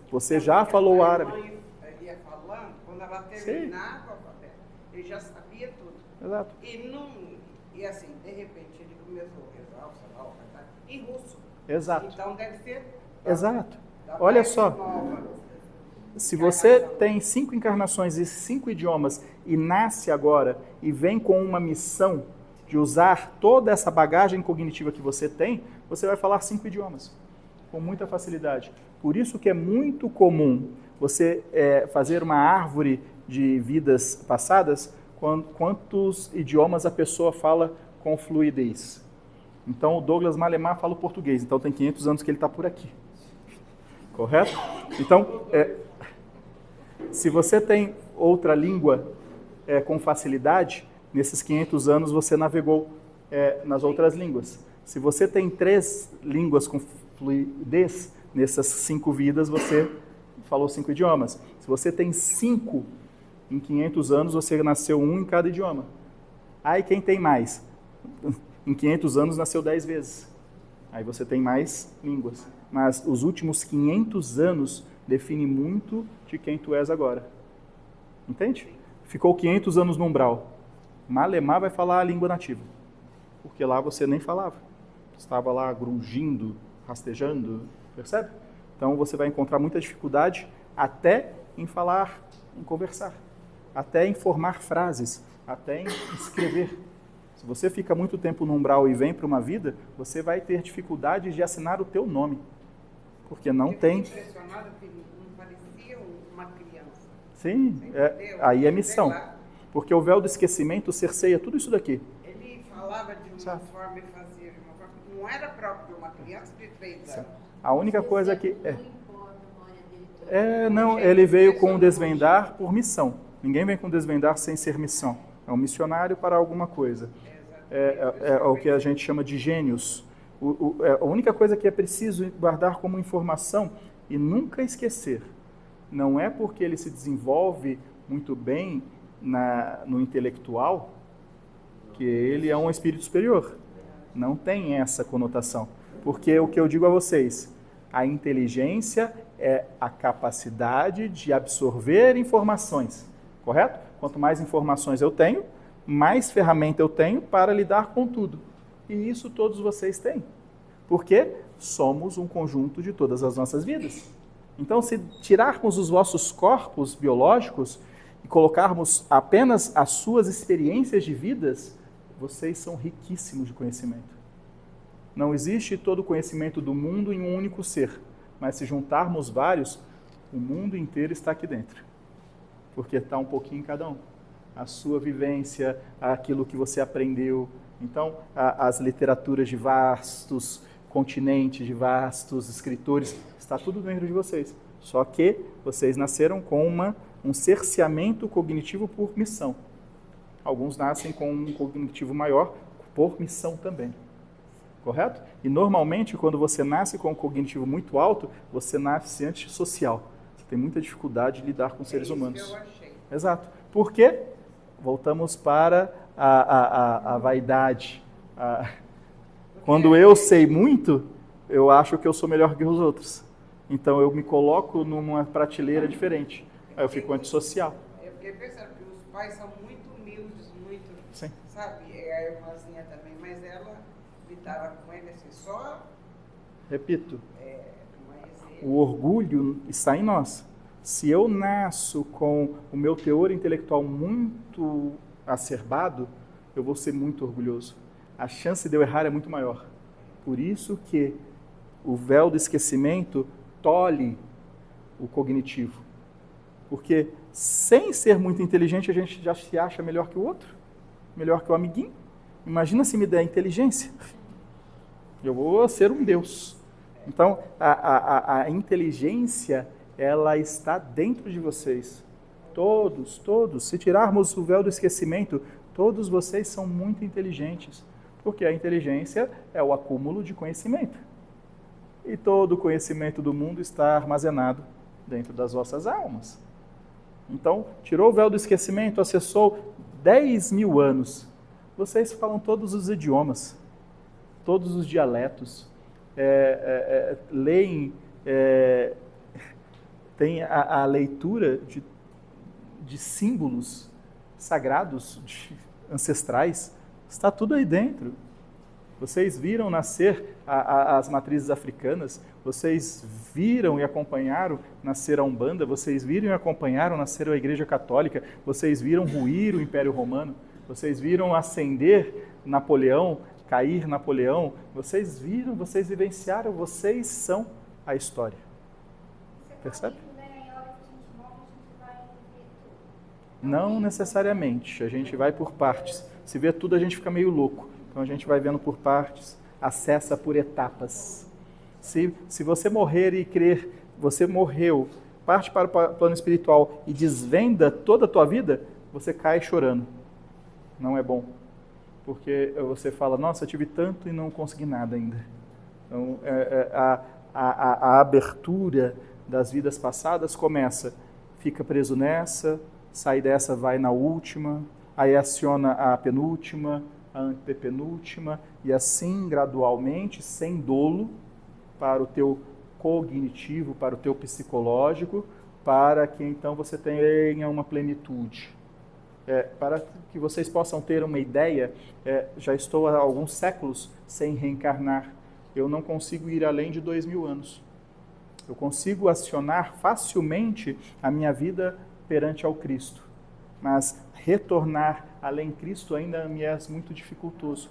Você já falou o árabe. A mãe ia falando, quando ela terminava o alfabeto, ele já sabia tudo. Exato. E assim, de repente, ele começou a rezar, em russo. Exato. Então deve ser... Exato. Olha só. Se você tem 5 encarnações e 5 idiomas e nasce agora e vem com uma missão de usar toda essa bagagem cognitiva que você tem, você vai falar 5 idiomas com muita facilidade. Por isso que é muito comum você fazer uma árvore de vidas passadas, quantos idiomas a pessoa fala com fluidez. Então o Douglas Malemar fala o português, então tem 500 anos que ele está por aqui. Correto? Então, se você tem outra língua com facilidade, nesses 500 anos você navegou nas outras línguas. Se você tem 3 línguas com fluidez, nessas 5 vidas você falou 5 idiomas. Se você tem 5, em 500 anos você nasceu 1 em cada idioma. Aí quem tem mais? Em 500 anos nasceu 10 vezes. Aí você tem mais línguas. Mas os últimos 500 anos define muito de quem tu és agora. Entende? Ficou 500 anos no umbral. Malemar vai falar a língua nativa. Porque lá você nem falava. Estava lá grungindo, rastejando, percebe? Então você vai encontrar muita dificuldade até em falar, em conversar, até em formar frases, até em escrever. Se você fica muito tempo no umbral e vem para uma vida, você vai ter dificuldade de assinar o teu nome. Porque não tem... Eu fiquei impressionada que não parecia uma criança. Sim, aí é missão. Porque o véu do esquecimento cerceia tudo isso daqui. Ele falava de uma forma e fazia de uma forma que não era próprio de uma criança de 3 anos. A única coisa que... não, ele veio com o desvendar por missão. Ninguém vem com desvendar sem ser missão. É um missionário para alguma coisa. É o que a gente chama de gênios. A única coisa que é preciso guardar como informação e nunca esquecer, não é porque ele se desenvolve muito bem no intelectual que ele é um espírito superior. Não tem essa conotação. Porque o que eu digo a vocês, a inteligência é a capacidade de absorver informações, correto? Quanto mais informações eu tenho, mais ferramenta eu tenho para lidar com tudo. E isso todos vocês têm. Porque somos um conjunto de todas as nossas vidas. Então, se tirarmos os vossos corpos biológicos e colocarmos apenas as suas experiências de vidas, vocês são riquíssimos de conhecimento. Não existe todo o conhecimento do mundo em um único ser. Mas se juntarmos vários, o mundo inteiro está aqui dentro. Porque está um pouquinho em cada um. A sua vivência, aquilo que você aprendeu. Então, as literaturas de vastos continentes, de vastos escritores, está tudo dentro de vocês. Só que vocês nasceram com um cerceamento cognitivo por missão. Alguns nascem com um cognitivo maior por missão também. Correto? E normalmente, quando você nasce com um cognitivo muito alto, você nasce antissocial. Você tem muita dificuldade de lidar com seres humanos. Que eu achei. Exato. Por quê? Voltamos para a vaidade. Quando eu sei muito, eu acho que eu sou melhor que os outros. Então eu me coloco numa prateleira diferente. Aí eu fico antissocial. Eu fiquei pensando que os pais são muito humildes, muito... Sim. Sabe? A irmãzinha também, mas ela lidava com ele assim, só... Repito, Mas ele... o orgulho está em nós. Se eu nasço com o meu teor intelectual muito acerbado, eu vou ser muito orgulhoso. A chance de eu errar é muito maior. Por isso que o véu do esquecimento tolhe o cognitivo. Porque sem ser muito inteligente, a gente já se acha melhor que o outro, melhor que o amiguinho. Imagina se me der inteligência. Eu vou ser um Deus. Então, a inteligência, ela está dentro de vocês. Todos. Se tirarmos o véu do esquecimento, todos vocês são muito inteligentes. Porque a inteligência é o acúmulo de conhecimento. E todo o conhecimento do mundo está armazenado dentro das vossas almas. Então, tirou o véu do esquecimento, acessou 10.000 anos. Vocês falam todos os idiomas, todos os dialetos, leem, tem a leitura de símbolos sagrados, ancestrais, está tudo aí dentro. Vocês viram nascer as matrizes africanas, vocês viram e acompanharam nascer a Umbanda, vocês viram e acompanharam nascer a Igreja Católica, vocês viram ruir o Império Romano, vocês viram ascender Napoleão, cair Napoleão, vocês viram, vocês vivenciaram, vocês são a história. Percebe? Não necessariamente, a gente vai por partes. Se vê tudo, a gente fica meio louco. Então a gente vai vendo por partes, acessa por etapas. Se você morrer e crer, você morreu, parte para o plano espiritual e desvenda toda a tua vida, você cai chorando. Não é bom. Porque você fala, nossa, eu tive tanto e não consegui nada ainda. Então a abertura das vidas passadas começa, fica preso nessa, sai dessa, vai na última, aí aciona a penúltima, a antepenúltima, e assim gradualmente, sem dolo, para o teu cognitivo, para o teu psicológico, para que então você tenha uma plenitude. Para que vocês possam ter uma ideia, já estou há alguns séculos sem reencarnar, eu não consigo ir além de 2.000 anos. Eu consigo acionar facilmente a minha vida perante ao Cristo, mas retornar além Cristo ainda me é muito dificultoso.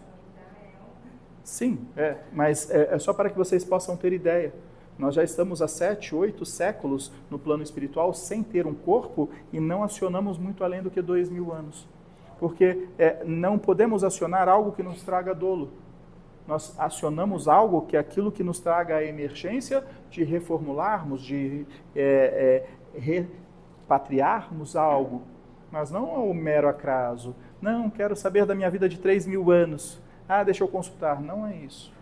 Sim, mas é só para que vocês possam ter ideia. Nós já estamos há 7, 8 séculos no plano espiritual sem ter um corpo e não acionamos muito além do que 2.000 anos. Porque não podemos acionar algo que nos traga dolo. Nós acionamos algo que é aquilo que nos traga a emergência de reformularmos, de repatriarmos algo. Mas não o mero acaso. Não, quero saber da minha vida de 3.000 anos. Deixa eu consultar. Não é isso.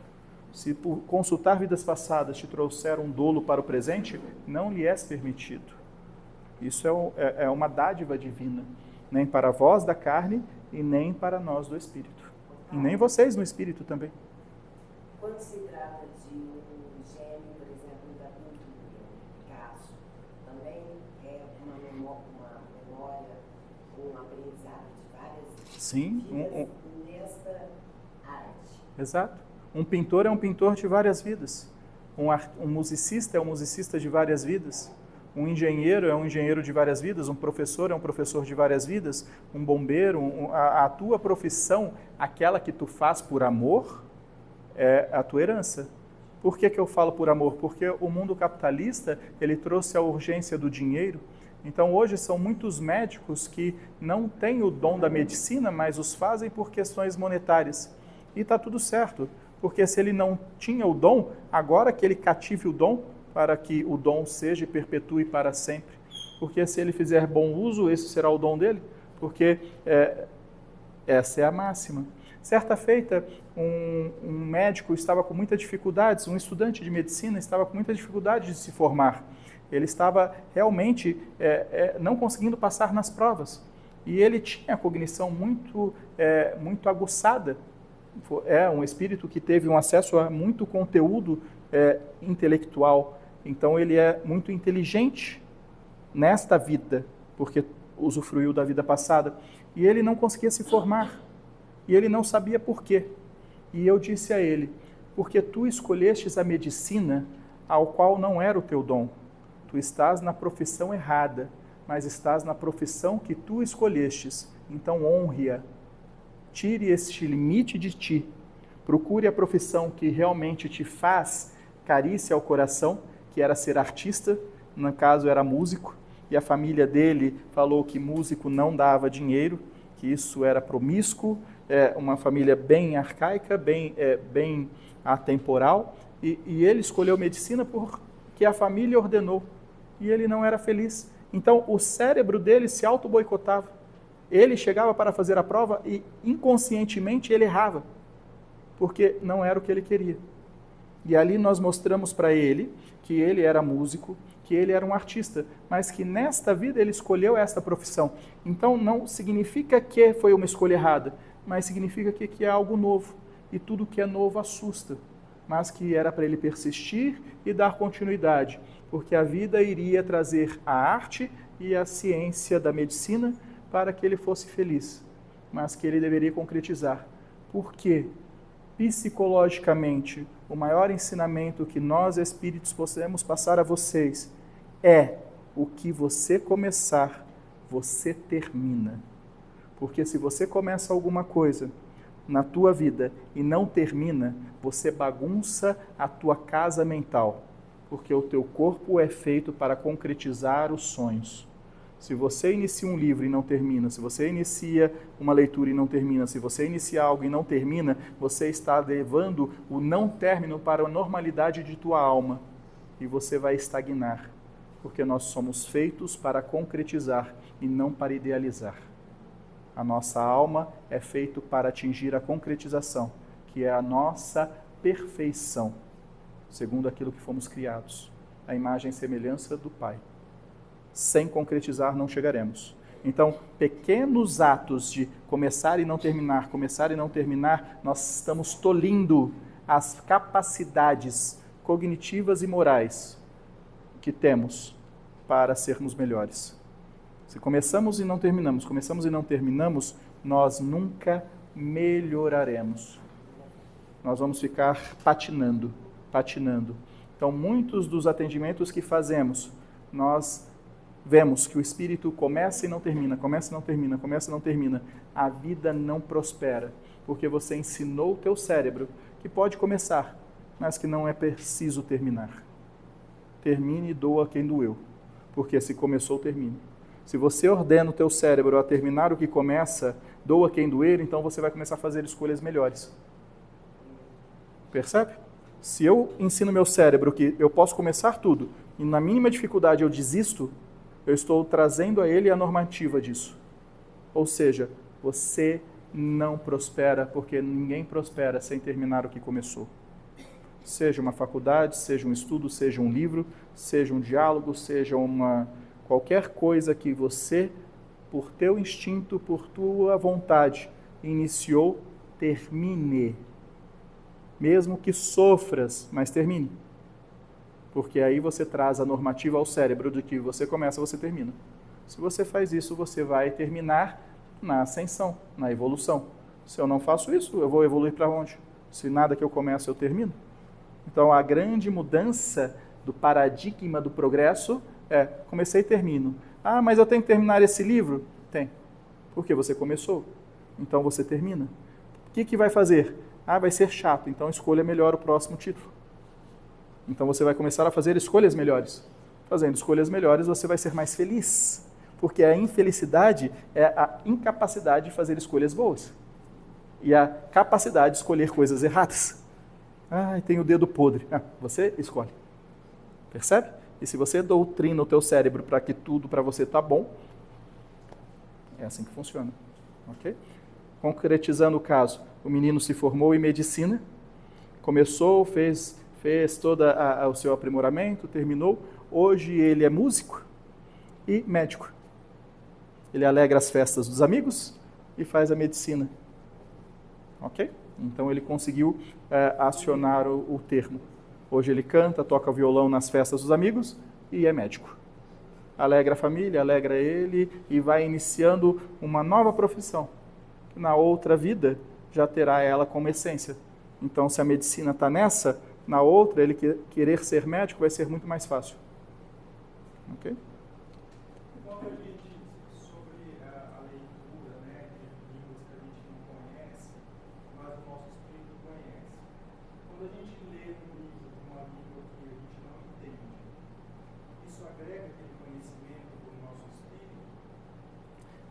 Se por consultar vidas passadas te trouxer um dolo para o presente, não lhe é permitido. Isso é uma dádiva divina. Nem para vós da carne e nem para nós do Espírito. E nem vocês no Espírito também. Quando se trata de um gênio, por exemplo, da pintura, Picasso, também é uma memória, um aprendizado de várias vidas nesta arte. Exato. Um pintor é um pintor de várias vidas. Um musicista é um musicista de várias vidas. Um engenheiro é um engenheiro de várias vidas. Um professor é um professor de várias vidas. Um bombeiro, a tua profissão, aquela que tu faz por amor, é a tua herança. Por que eu falo por amor? Porque o mundo capitalista, ele trouxe a urgência do dinheiro. Então hoje são muitos médicos que não têm o dom da medicina, mas os fazem por questões monetárias. E está tudo certo, porque se ele não tinha o dom, agora que ele cative o dom, para que o dom seja e perpetue para sempre. Porque se ele fizer bom uso, esse será o dom dele, porque essa é a máxima. Certa feita, um médico estava com muitas dificuldades, um estudante de medicina estava com muita dificuldade de se formar. Ele estava realmente não conseguindo passar nas provas. E ele tinha a cognição muito aguçada. É um espírito que teve um acesso a muito conteúdo intelectual. Então ele é muito inteligente nesta vida, porque usufruiu da vida passada. E ele não conseguia se formar. E ele não sabia por quê. E eu disse a ele, porque tu escolhestes a medicina ao qual não era o teu dom. Tu estás na profissão errada, mas estás na profissão que tu escolhestes. Então honre-a. Tire este limite de ti. Procure a profissão que realmente te faz carícia ao coração, que era ser artista, no caso era músico, e a família dele falou que músico não dava dinheiro, que isso era promíscuo, uma família bem arcaica, bem atemporal, e ele escolheu medicina porque a família ordenou, e ele não era feliz. Então o cérebro dele se auto-boicotava. Ele chegava para fazer a prova e inconscientemente ele errava, porque não era o que ele queria. E ali nós mostramos para ele que ele era músico, que ele era um artista, mas que nesta vida ele escolheu esta profissão. Então não significa que foi uma escolha errada, mas significa que é algo novo. E tudo que é novo assusta, mas que era para ele persistir e dar continuidade, porque a vida iria trazer a arte e a ciência da medicina para que ele fosse feliz, mas que ele deveria concretizar. Por quê? Psicologicamente, o maior ensinamento que nós, espíritos, podemos passar a vocês é: o que você começar, você termina. Porque se você começa alguma coisa na tua vida e não termina, você bagunça a tua casa mental, porque o teu corpo é feito para concretizar os sonhos. Se você inicia um livro e não termina, se você inicia uma leitura e não termina, se você inicia algo e não termina, você está levando o não término para a normalidade de tua alma e você vai estagnar, porque nós somos feitos para concretizar e não para idealizar. A nossa alma é feita para atingir a concretização, que é a nossa perfeição, segundo aquilo que fomos criados, a imagem e semelhança do Pai. Sem concretizar não chegaremos. Então, pequenos atos de começar e não terminar, nós estamos tolhindo as capacidades cognitivas e morais que temos para sermos melhores. Se começamos e não terminamos, nós nunca melhoraremos. Nós vamos ficar patinando. Então, muitos dos atendimentos que fazemos, nós vemos que o espírito começa e não termina. A vida não prospera, porque você ensinou o teu cérebro que pode começar, mas que não é preciso terminar. Termine e doa quem doeu, porque se começou, termine. Se você ordena o teu cérebro a terminar o que começa, doa quem doer, então você vai começar a fazer escolhas melhores. Percebe? Se eu ensino meu cérebro que eu posso começar tudo, e na mínima dificuldade eu desisto, eu estou trazendo a ele a normativa disso. Ou seja, você não prospera, porque ninguém prospera sem terminar o que começou. Seja uma faculdade, seja um estudo, seja um livro, seja um diálogo, seja qualquer coisa que você, por teu instinto, por tua vontade, iniciou, termine. Mesmo que sofras, mas termine. Porque aí você traz a normativa ao cérebro de que você começa, você termina. Se você faz isso, você vai terminar na ascensão, na evolução. Se eu não faço isso, eu vou evoluir para onde? Se nada que eu começo, eu termino. Então, a grande mudança do paradigma do progresso é: comecei e termino. Ah, mas eu tenho que terminar esse livro? Tem. Porque você começou. Então, você termina. O que vai fazer? Ah, vai ser chato. Então, escolha melhor o próximo título. Então, você vai começar a fazer escolhas melhores. Fazendo escolhas melhores, você vai ser mais feliz. Porque a infelicidade é a incapacidade de fazer escolhas boas. E a capacidade de escolher coisas erradas. Ah, tem o dedo podre. Ah, você escolhe. Percebe? E se você doutrina o teu cérebro para que tudo para você está bom, é assim que funciona. Ok? Concretizando o caso, o menino se formou em medicina, começou, fez todo o seu aprimoramento, terminou. Hoje ele é músico e médico. Ele alegra as festas dos amigos e faz a medicina. Ok? Então ele conseguiu acionar o termo. Hoje ele canta, toca violão nas festas dos amigos e é médico. Alegra a família, alegra ele e vai iniciando uma nova profissão. Que na outra vida já terá ela como essência. Então, se a medicina está nessa, na outra, ele querer ser médico vai ser muito mais fácil. Ok? Quando a gente, sobre a leitura, né, de línguas que a gente não conhece, mas o nosso espírito conhece. Quando a gente lê um livro de uma língua que a gente não entende, isso agrega aquele conhecimento para o nosso espírito?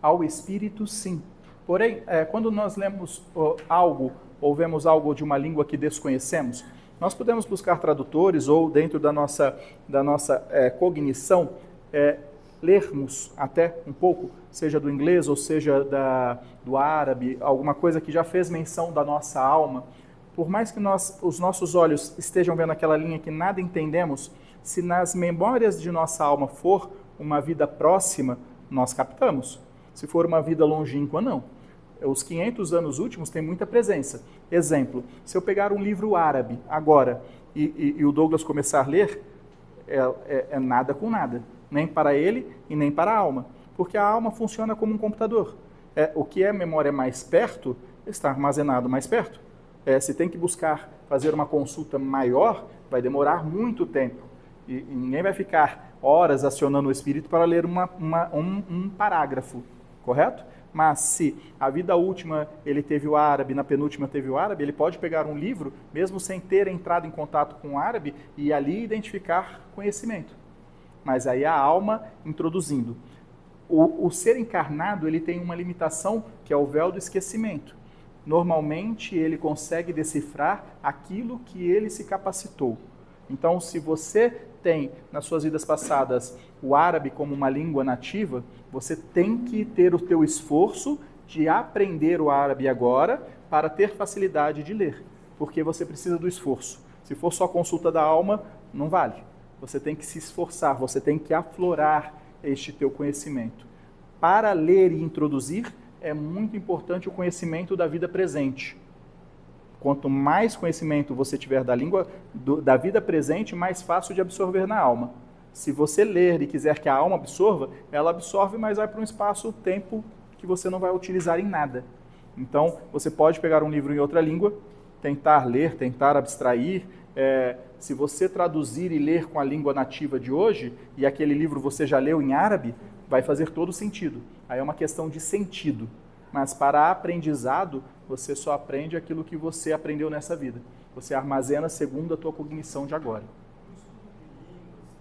Ao espírito, sim. Porém, quando nós lemos algo, ou vemos algo de uma língua que desconhecemos, nós podemos buscar tradutores ou, dentro da nossa cognição, lermos até um pouco, seja do inglês ou seja do árabe, alguma coisa que já fez menção da nossa alma. Por mais que os nossos olhos estejam vendo aquela linha que nada entendemos, se nas memórias de nossa alma for uma vida próxima, nós captamos. Se for uma vida longínqua, não. Os 500 anos últimos têm muita presença. Exemplo, se eu pegar um livro árabe agora e o Douglas começar a ler, é nada com nada. Nem para ele e nem para a alma. Porque a alma funciona como um computador. O que é memória mais perto, está armazenado mais perto. Se tem que buscar fazer uma consulta maior, vai demorar muito tempo. E ninguém vai ficar horas acionando o espírito para ler um parágrafo, correto? Mas se a vida última ele teve o árabe, na penúltima teve o árabe, ele pode pegar um livro, mesmo sem ter entrado em contato com o árabe, e ali identificar conhecimento. Mas aí a alma introduzindo. O ser encarnado ele tem uma limitação que é o véu do esquecimento. Normalmente ele consegue decifrar aquilo que ele se capacitou. Então, se você tem nas suas vidas passadas o árabe como uma língua nativa, você tem que ter o teu esforço de aprender o árabe agora para ter facilidade de ler, porque você precisa do esforço. Se for só consulta da alma, não vale. Você tem que se esforçar, você tem que aflorar este teu conhecimento. Para ler e introduzir, é muito importante o conhecimento da vida presente. Quanto mais conhecimento você tiver da língua, da vida presente, mais fácil de absorver na alma. Se você ler e quiser que a alma absorva, ela absorve, mas vai para um espaço-tempo que você não vai utilizar em nada. Então, você pode pegar um livro em outra língua, tentar ler, tentar abstrair. Se você traduzir e ler com a língua nativa de hoje, e aquele livro você já leu em árabe, vai fazer todo sentido. Aí é uma questão de sentido. Mas para aprendizado, você só aprende aquilo que você aprendeu nessa vida. Você armazena segundo a tua cognição de agora. No estudo de línguas,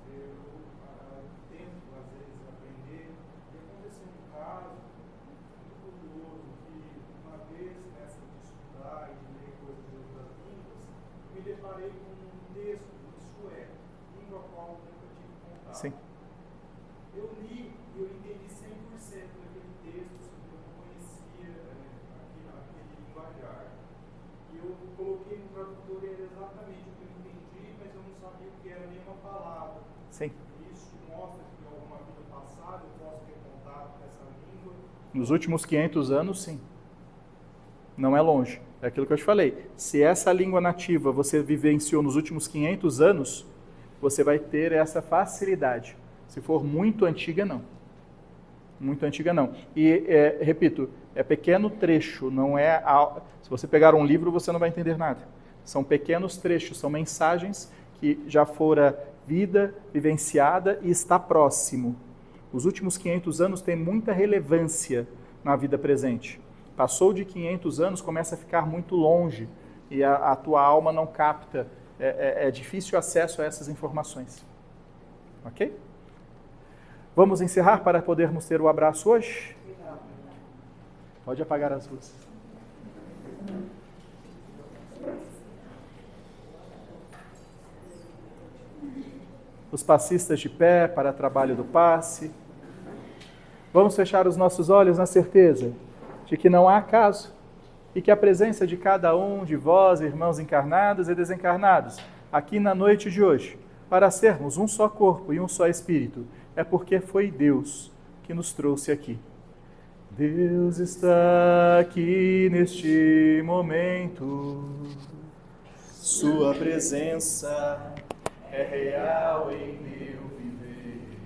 eu tento, às vezes, aprender. E aconteceu um caso muito curioso, que uma vez, nessa de estudar e de ler coisas de outras línguas, me deparei com um texto de sueco, língua a qual eu nunca tive contato. Sim. Eu li e eu entendi 100% daquele texto, porque eu não conhecia aquele linguajar. E eu coloquei no tradutor e era exatamente o que eu entendi, mas eu não sabia o que era nenhuma palavra. Sim. Isso mostra que em alguma vida passada eu posso ter contato com essa língua. Nos últimos 500 anos, sim. Não é longe. É aquilo que eu te falei. Se essa língua nativa você vivenciou nos últimos 500 anos, você vai ter essa facilidade. Se for muito antiga, não. Muito antiga, não. E, repito, é pequeno trecho, não é... Se você pegar um livro, você não vai entender nada. São pequenos trechos, são mensagens que já fora vida vivenciada e está próximo. Os últimos 500 anos têm muita relevância na vida presente. Passou de 500 anos, começa a ficar muito longe e a tua alma não capta. É difícil acesso a essas informações. Ok? Vamos encerrar para podermos ter o abraço hoje? Pode apagar as luzes. Os passistas de pé para trabalho do passe. Vamos fechar os nossos olhos na certeza de que não há acaso e que a presença de cada um de vós, irmãos encarnados e desencarnados, aqui na noite de hoje, para sermos um só corpo e um só espírito, é porque foi Deus que nos trouxe aqui. Deus está aqui neste momento. Sua presença é real em meu viver.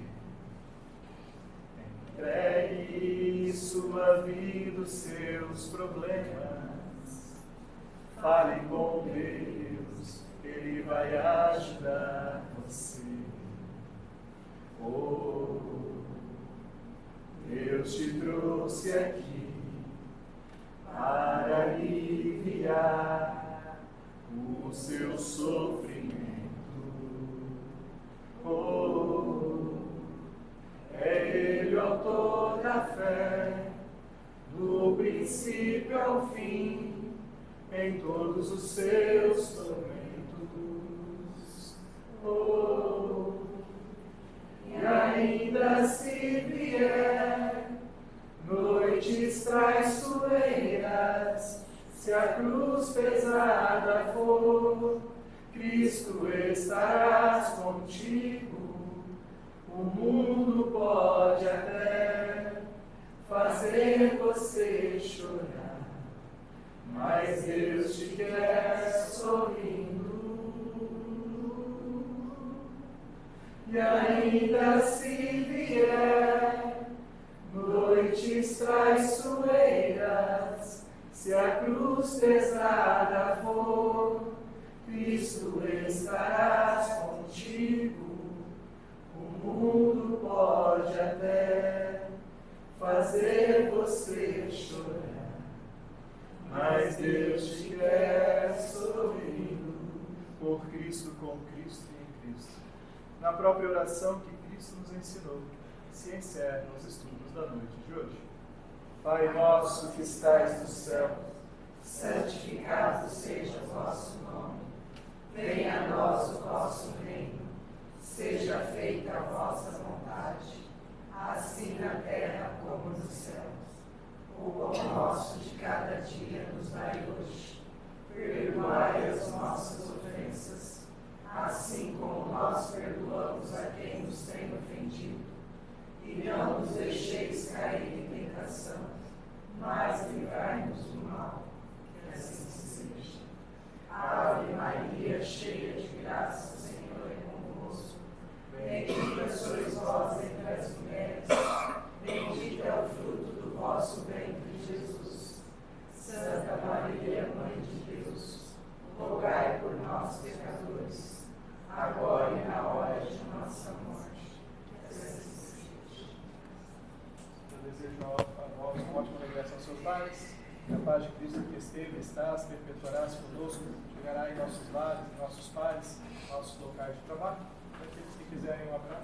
Entregue sua vida, os seus problemas. Fale com Deus, Ele vai ajudar você. Oh, Deus te trouxe aqui para aliviar o seu sofrimento. Oh, é Ele o autor da fé, do princípio ao fim, em todos os seus tormentos. Oh, e ainda se vier noites traiçoeiras, se a cruz pesada for, Cristo estarás contigo. O mundo pode até fazer você chorar, mas Deus te quer sorrindo. E ainda se vier noites traiçoeiras, se a cruz pesada for, Cristo estarás contigo. O mundo pode até fazer você chorar, mas Deus te quer sorrindo. Por Cristo, com Cristo e em Cristo. Na própria oração que Cristo nos ensinou, se encerram os estudos da noite de hoje. Pai nosso que estais no céu, santificado seja o vosso nome. Venha a nós o vosso reino. Seja feita a vossa vontade, assim na terra como nos céus. O pão nosso de cada dia nos dai hoje. Perdoai as nossas ofensas, assim como nós perdoamos a quem nos tem ofendido. E não nos deixeis cair em tentação, mas livrai-nos do mal. Que assim seja. Ave Maria, cheia de graça, o Senhor é convosco. Bendita sois vós entre as mulheres, bendito é o fruto do vosso ventre, Jesus. Santa Maria, Mãe de Deus, rogai por nós, pecadores, agora e na hora de nossa morte. Que assim seja. Eu desejo a vós um ótimo regresso aos seus lares. Que a paz de Cristo que esteve, estás, perpetuarás conosco, chegará em nossos lares, em nossos pares, nossos locais de trabalho. Para aqueles que quiserem um abraço.